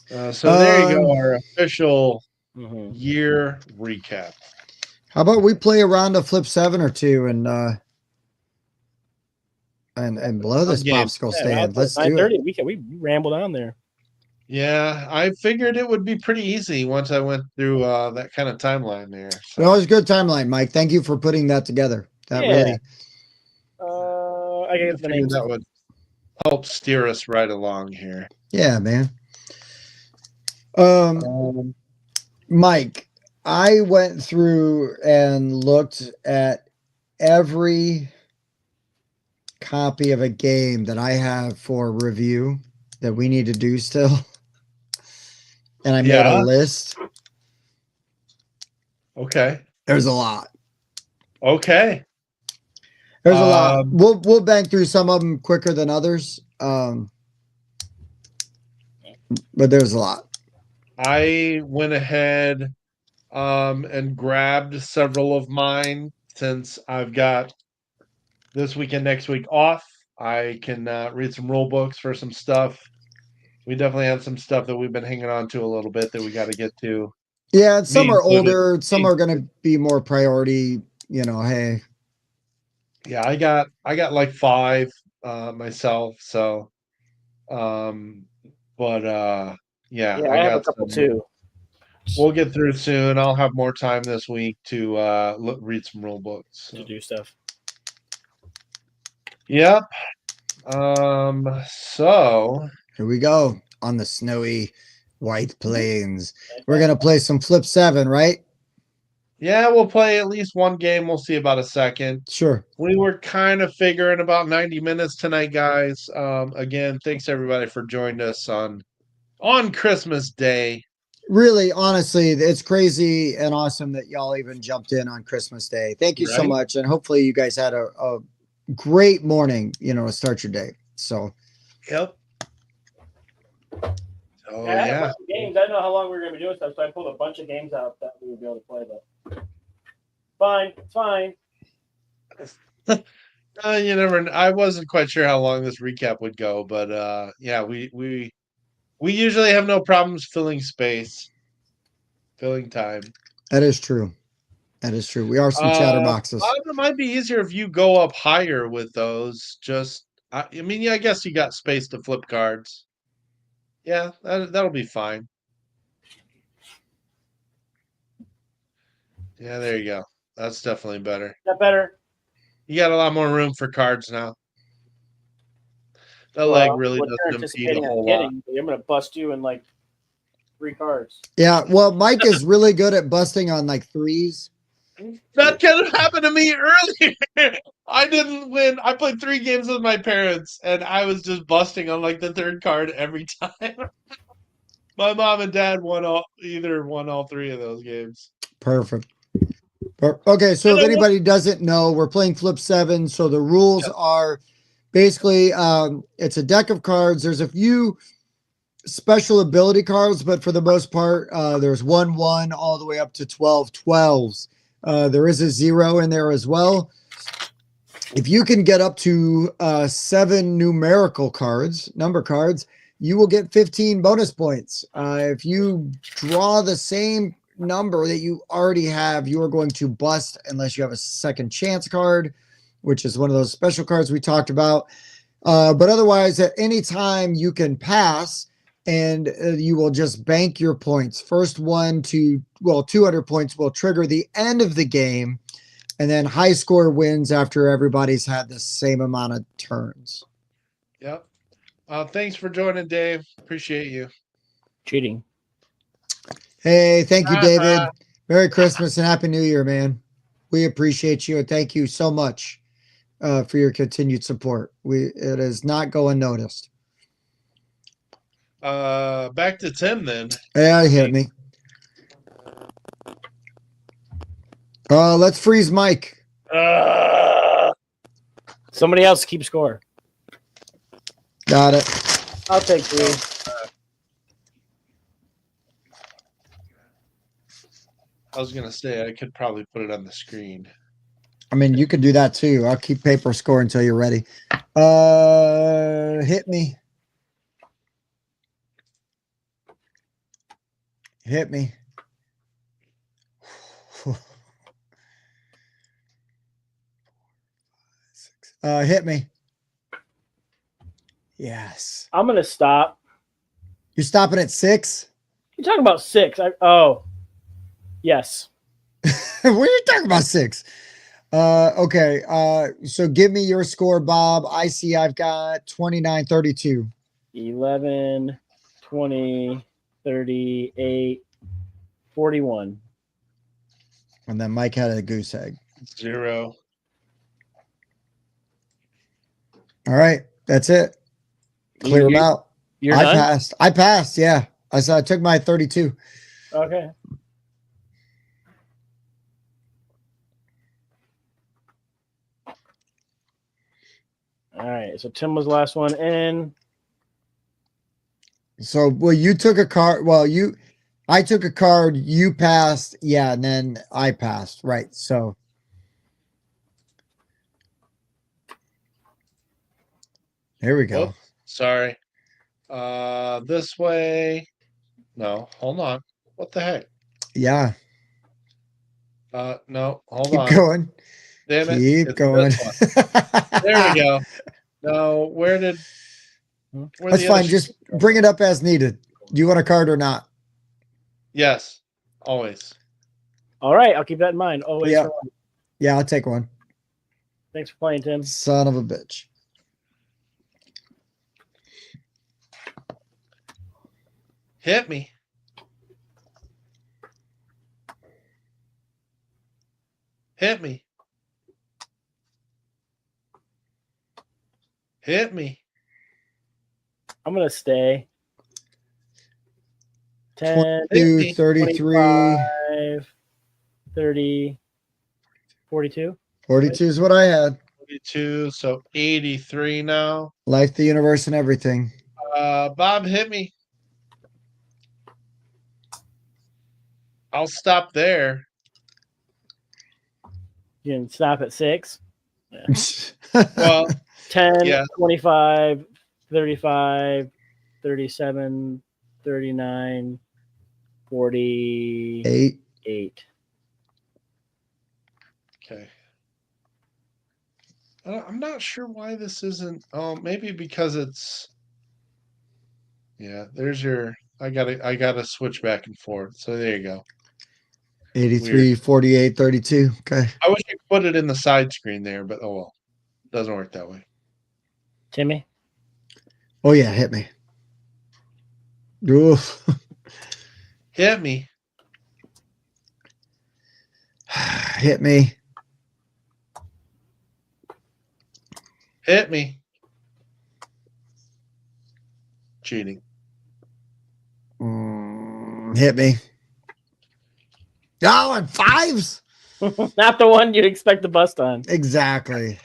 So there you go, our official Mm-hmm. year recap. How about we play a round of Flip 7 or 2 and blow this game. popsicle Yeah, stand? Let's do 9:30. it. We rambled on there. Yeah, I figured it would be pretty easy once I went through that kind of timeline there. So. It was a good timeline, Mike. Thank you for putting that together. That really. I gave the names. That would help steer us right along here. Yeah, man. Mike, I went through and looked at every copy of a game that I have for review that we need to do still. And I made a list. Okay. There's a lot. Okay. There's a lot. We'll bang through some of them quicker than others. But there's a lot. I went ahead and grabbed several of mine since I've got this week and next week off. I can read some rule books for some stuff. We definitely have some stuff that we've been hanging on to a little bit that we got to get to. Yeah, some are older. Some are going to be more priority. Hey. Yeah, I got like 5 myself. So, yeah, I have a couple too. We'll get through soon. I'll have more time this week to read some rule books to do stuff. Yep. So here we go on the snowy white plains. We're gonna play some Flip 7, right? Yeah, we'll play at least one game. We'll see about a second. Sure. We were kind of figuring about 90 minutes tonight, guys. Again, thanks everybody for joining us on Christmas Day. Really, honestly, it's crazy and awesome that y'all even jumped in on Christmas Day. Thank you so much, and hopefully you guys had a great morning, to start your day. So, yep. Oh I had a bunch of games. I didn't know how long we were going to be doing stuff, so I pulled a bunch of games out that we would be able to play. But fine, it's fine. You never. I wasn't quite sure how long this recap would go, but yeah, we usually have no problems filling space, filling time. That is true. That is true. We are some chatterboxes. It might be easier if you go up higher with those. Just, I mean, yeah, I guess you got space to flip cards. Yeah, that'll be fine. Yeah, there you go. That's definitely better. Is that better? You got a lot more room for cards now. That Well, leg really what you're doesn't impede a anticipating whole on lot. getting, I'm going to bust you in like 3 cards. Yeah, well, Mike is really good at busting on like threes. That kind of happened to me earlier. I didn't win. I played 3 games with my parents, and I was just busting on like the 3rd card every time. My mom and dad won all 3 of those games. Perfect. Okay, so And if I anybody doesn't know, we're playing Flip 7. So the rules are basically it's a deck of cards. There's a few special ability cards, but for the most part, there's 1-1 all the way up to 12-12s. There is a 0 in there as well. If you can get up to 7 numerical cards, number cards, you will get 15 bonus points. If you draw the same number that you already have, you are going to bust unless you have a second chance card, which is one of those special cards we talked about. But otherwise, at any time you can pass, and you will just bank your points. First one to, 200 points will trigger the end of the game, and then high score wins after everybody's had the same amount of turns. Yep. Thanks for joining, Dave. Appreciate you. Cheating. Hey, thank you, David. Merry Christmas and Happy New Year, man. We appreciate you, and thank you so much for your continued support. It is not going noticed. Back to Tim then. Yeah, hit me. Let's freeze Mike. Somebody else keep score. Got it. I'll take 3. I was gonna say I could probably put it on the screen. I mean, you could do that too. I'll keep paper score until you're ready. Hit me. Hit me. Hit me. Yes. I'm going to stop. You're stopping at 6? You're talking about 6. Yes. What are you talking about 6? Okay. So give me your score, Bob. I see I've got 29-32. 11, 20, 38, 41. And then Mike had a goose egg. 0. All right. That's it. Clear them out. You're I done? passed. I passed. Yeah. I took my 32. Okay. All right. So Tim was the last one in. So, well, you took a card. Well, I took a card. You passed. Yeah. And then I passed. Right. So. Here we go. Whoop, sorry. This way. No, hold on. What the heck? Yeah. No, hold Keep on. going. Damn it. Keep It's going. There we go. No, where That's the other fine. Just bring it up as needed. Do you want a card or not? Yes, always. All right. I'll keep that in mind. Always. Yeah. Yeah, I'll take one. Thanks for playing, Tim. Son of a bitch. Hit me. Hit me. Hit me. I'm going to stay. 10, 22, 33. 25, 30, 42. 42 is what I had. 42, so 83 now. Life, the universe, and everything. Bob, hit me. I'll stop there. You can stop at 6. Well, 10, Yeah. 25, 35, 37, 39, 48. 8. okay. I'm not sure why this isn't. Oh, maybe because it's. Yeah, there's your. I gotta switch back and forth. So there you go. 83, 48, 32. Okay. I wish I could put it in the side screen there, but oh well, doesn't work that way. Timmy? Oh, yeah. Hit me. Oof. Hit me, Hit me. hit me. Cheating. Hit me. Oh, and 5s? Not the one you'd expect to bust on. Exactly.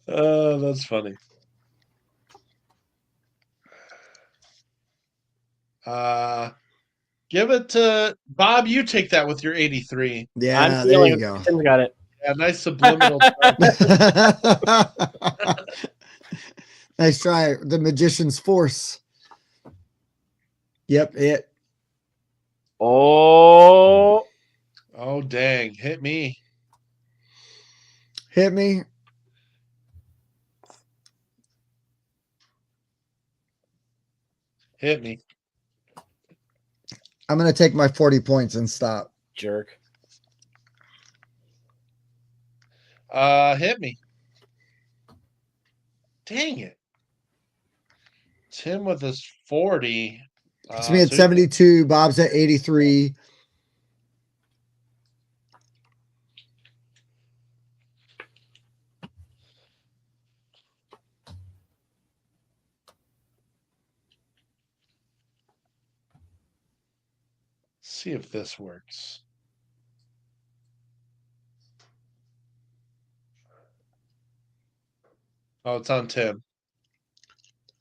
Oh, that's funny. Give it to Bob. You take that with your 83. Yeah, I'm there feeling you go. Tim's got it. Yeah, nice subliminal. Nice try. The magician's force. Yep, it. Oh, Oh dang! Hit me. Hit me. Hit me. I'm going to take my 40 points and stop. jerk. Hit me. Dang it. Tim with his 40. It's me at so 72. Bob's at 83. see if this works. Oh, it's on Tim.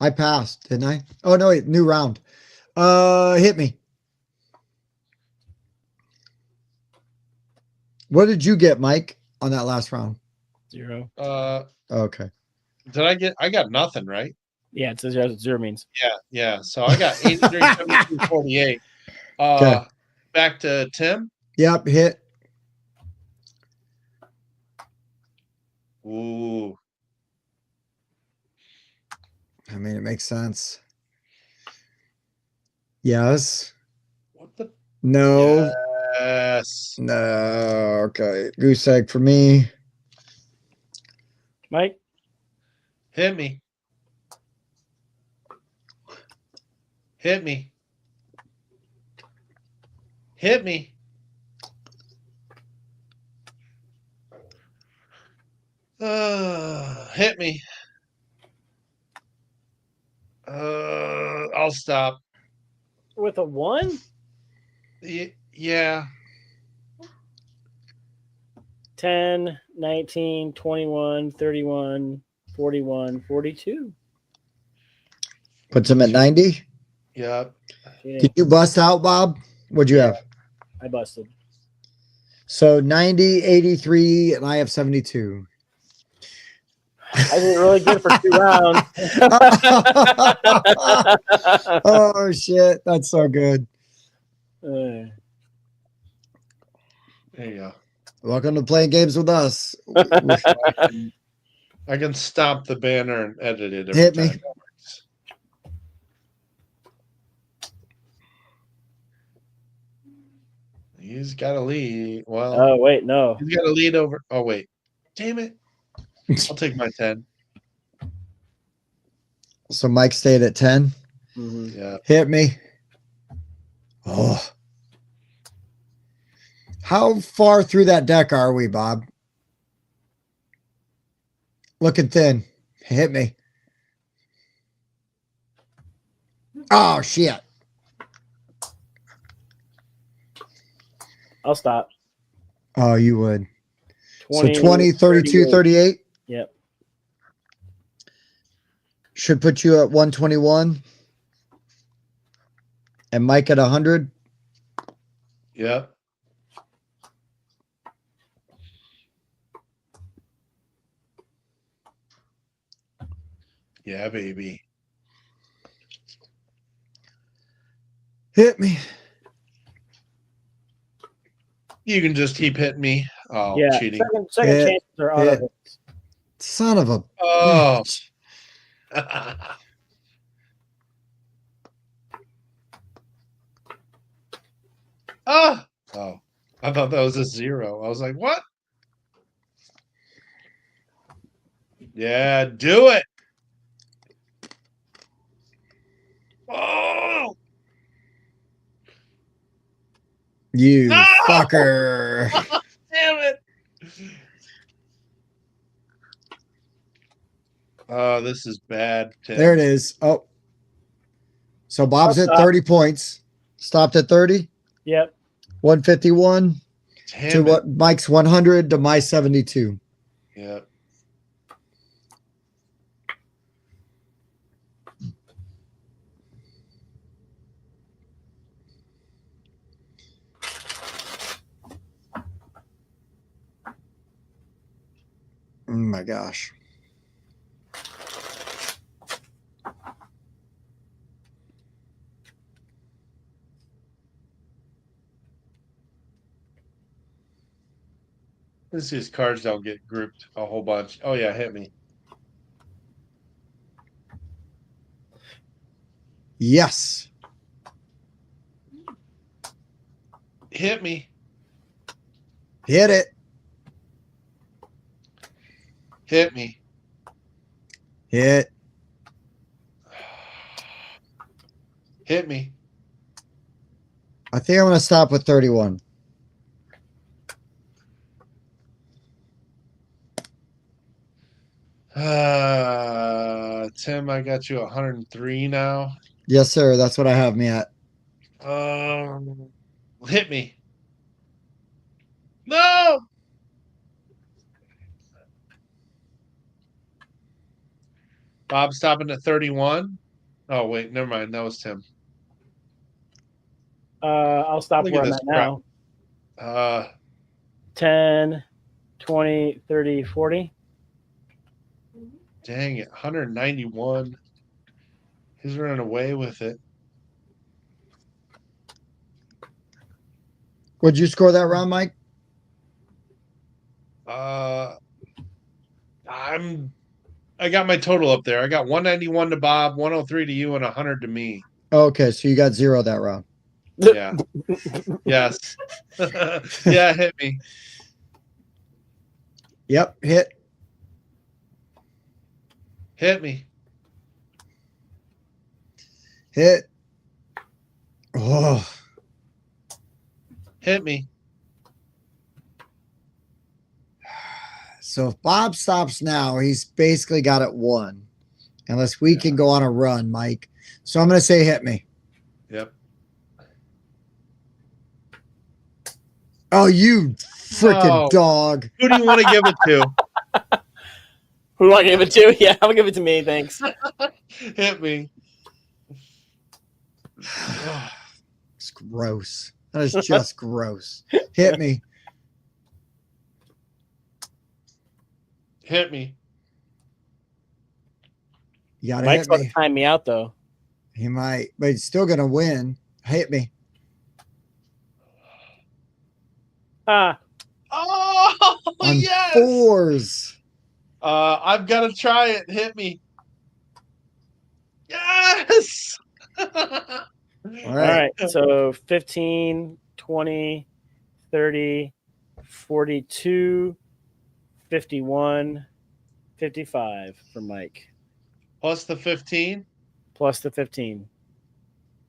I passed, didn't I? Oh, no, wait. New round. Hit me. What did you get, Mike, on that last round? 0. Okay. I got nothing, right? Yeah, it says 0 means. Yeah. So I got 83, 72, 48. Okay. Back to Tim. Yep, hit. Ooh. I mean, it makes sense. Yes. What the? No. Yes. No. Okay. Goose egg for me. Mike? Hit me. Hit me. Hit me. Hit me. I'll stop. With a 1? Yeah. 10, 19, 21, 31, 41, 42. Puts him at 90. Yep. Did you bust out, Bob? What'd you have? I busted. So 90, 83, and I have 72. I did really good for 2 rounds. Oh, shit. That's so good. There you go. Welcome to playing games with us. I can stomp the banner and edit it every Hit me. time. He's got a lead. Well, Oh, wait, no. he's got a lead over. Oh, wait. Damn it. I'll take my 10. So Mike stayed at 10. Mm-hmm. Yeah. Hit me. Oh. How far through that deck are we, Bob? Looking thin. Hit me. Oh, shit. I'll stop. Oh, you would. 20, So 20, 32, 38 Yep. should put you at 121. And Mike at 100. Yep. Yeah, baby. Hit me. You can just keep hitting me. Oh, Yeah, cheating. second Hit, chances are auto hit. hits. Son of a Oh. Ah. Oh. I thought that was a 0. I was like, what? Yeah, do it. Oh. You No! fucker. Damn it. Oh, this is bad. Tim. There it is. Oh. So Bob's I'll at stop. 30 points. Stopped at 30. Yep. 151 Damn to it. what Mike's 100 to my 72. Yeah. Oh my gosh. These cards don't get grouped a whole bunch. Oh yeah, hit me. Yes. Hit me. Hit it. Hit me. Hit. Hit me. I think I'm going to stop with 31. Tim, I got you 103 now. Yes, sir. That's what I have me at. Hit me. No. Bob stopping at 31. Oh wait, never mind. That was Tim. I'll stop Look where at I'm this at crap. now. 10, 20, 30, 40. Dang it, 191. He's running away with it. Would you score that round, Mike? I got my total up there. I got 191 to Bob, 103 to you, and 100 to me. Okay, so you got 0 that round. Yeah. Yes. Yeah, hit me. Yep, hit. Hit me. Hit. Oh. Hit me. So if Bob stops now, he's basically got it 1. Unless we can go on a run, Mike. So I'm going to say hit me. Yep. Oh, you freaking No. dog. Who do you want to give it to? Who do I give it to? Yeah, I'll give it to me. Thanks. Hit me. It's gross. That is just gross. Hit me. Hit me. You got to Mike's hit about me. to time me out, though. He might, but he's still going to win. Hit me. Ah, Oh, On yes. 4s. I've got to try it. Hit me. Yes. All all right. right. So 15, 20, 30, 42, 51, 55 for Mike, Plus the 15. plus the 15.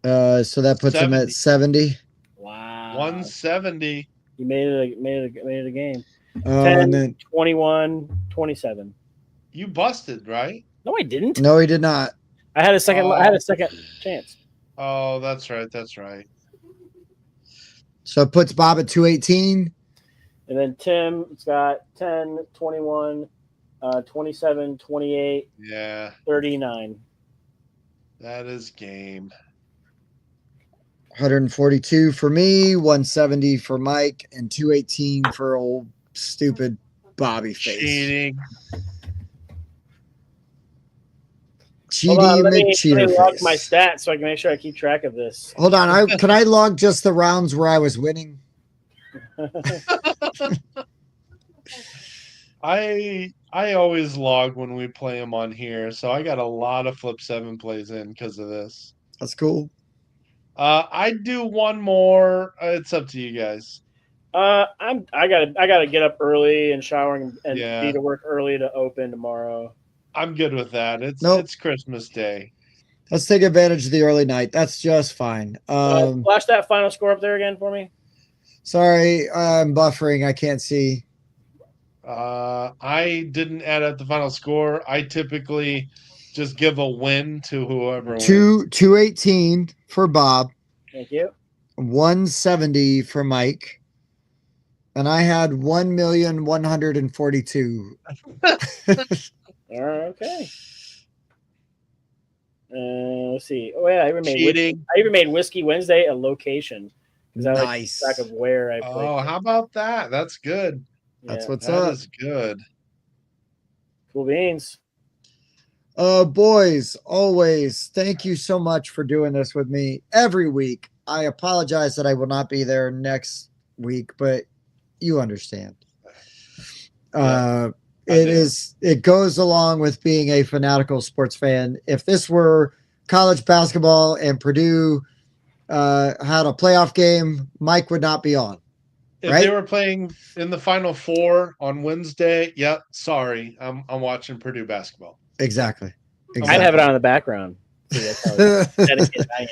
So that puts him at 70. Wow. 170. You made it a game. And then 21, 27. You busted, right? No, I didn't. no, he did not. I had a second. Oh. I had a second chance. Oh, that's right. That's right. So it puts Bob at 218. And then Tim's got 10, 21, 27, 28, Yeah, 39. that is game. 142 for me, 170 for Mike, and 218 for old stupid Bobby face. Cheating. Hold on, let me McCheaterface. log my stats so I can make sure I keep track of this. Hold on, can I log just the rounds where I was winning? I always log when we play them on here, so I got a lot of Flip 7 plays in because of this. That's cool. I do one more. It's up to you guys. I gotta get up early and shower and Yeah. be to work early to open tomorrow. I'm good with that. It's Christmas Day. Let's take advantage of the early night. That's just fine. Flash that final score up there again for me. Sorry, I'm buffering. I can't see. I didn't add up the final score. I typically just give a win to whoever wins. 218 for Bob. Thank you. 170 for Mike. And I had 1,142,000. Okay. Let's see. Oh yeah, I even made Whiskey Wednesday a location because I like to keep track of where I play. Oh, how about that? That's good. That's Yeah. what's up. That is good. Cool beans. Boys, always thank you so much for doing this with me every week. I apologize that I will not be there next week, but you understand. It goes along with being a fanatical sports fan. If this were college basketball and Purdue had a playoff game, Mike would not be on. If right? they were playing in the Final Four on Wednesday, yep, sorry. I'm watching Purdue basketball. Exactly. I'd have it on in the background. See, that's how dedicated I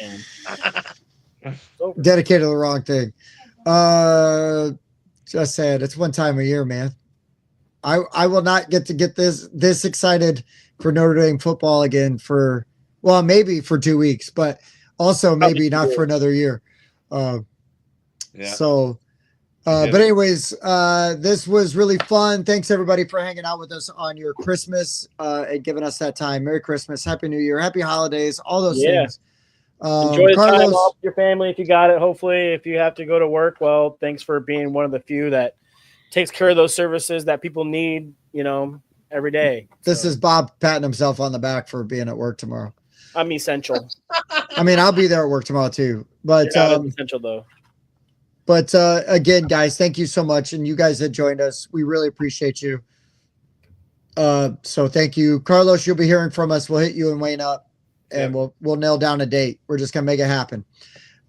am. Dedicated to the wrong thing. Just saying, it's one time a year, man. I will not get this excited for Notre Dame football again for, well, maybe for 2 weeks, but also maybe not for another year. So, but anyways, this was really fun. Thanks everybody for hanging out with us on your Christmas and giving us that time. Merry Christmas, Happy New Year, Happy Holidays, all those things. Enjoy the time off with your family if you got it. Hopefully, if you have to go to work, well, thanks for being one of the few that takes care of those services that people need, every day. This is Bob patting himself on the back for being at work tomorrow. I'm essential. I mean, I'll be there at work tomorrow too, but essential though. But again, guys, thank you so much, and you guys that joined us, we really appreciate you. So thank you, Carlos. You'll be hearing from us. We'll hit you and Wayne up, and we'll nail down a date. We're just gonna make it happen.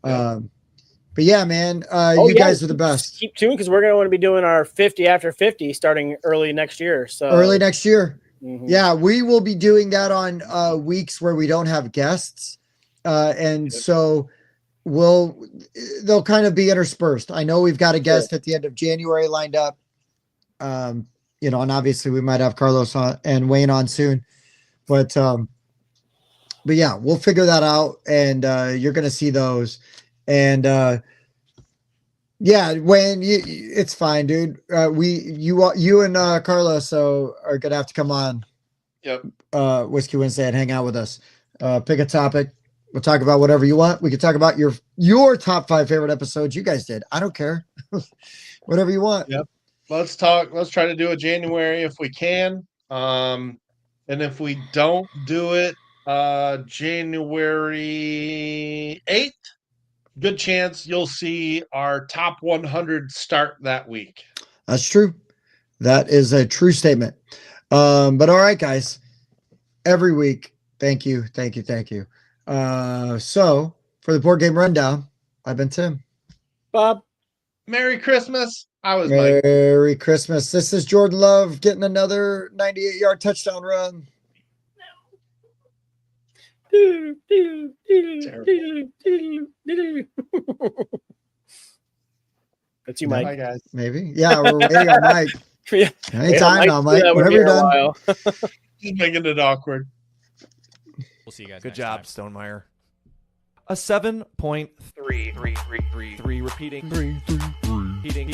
But yeah, man, you guys are the best. Keep tuned because we're going to want to be doing our 50 after 50 starting early next year. So early next year. Mm-hmm. Yeah, we will be doing that on weeks where we don't have guests. And so they'll kind of be interspersed. I know we've got a guest at the end of January lined up. And obviously we might have Carlos on and Wayne on soon. But yeah, we'll figure that out, and you're going to see those. And Wayne, it's fine, dude. You and Carlos are gonna have to come on. Yep. Whiskey Wednesday and hang out with us. Pick a topic. We'll talk about whatever you want. We can talk about your top 5 favorite episodes you guys did. I don't care. Whatever you want. Yep. Let's talk. Let's try to do it January if we can. And if we don't do it, January 8th. Good chance you'll see our top 100 start that week. That's true. That is a true statement. But all right, guys, every week, thank you. So for the Board Game Rundown, I've been Tim. Bob. Merry Christmas. I was Mike. Merry Christmas. This is Jordan Love getting another 98-yard touchdown run. That's you, Mike. Bye, guys. Maybe. Yeah, we're waiting on Mike. Anytime now, Mike. Whatever you're done. Just making it awkward. We'll see you guys. Good job, Stonemeyer. A 7.3 repeating. Heating.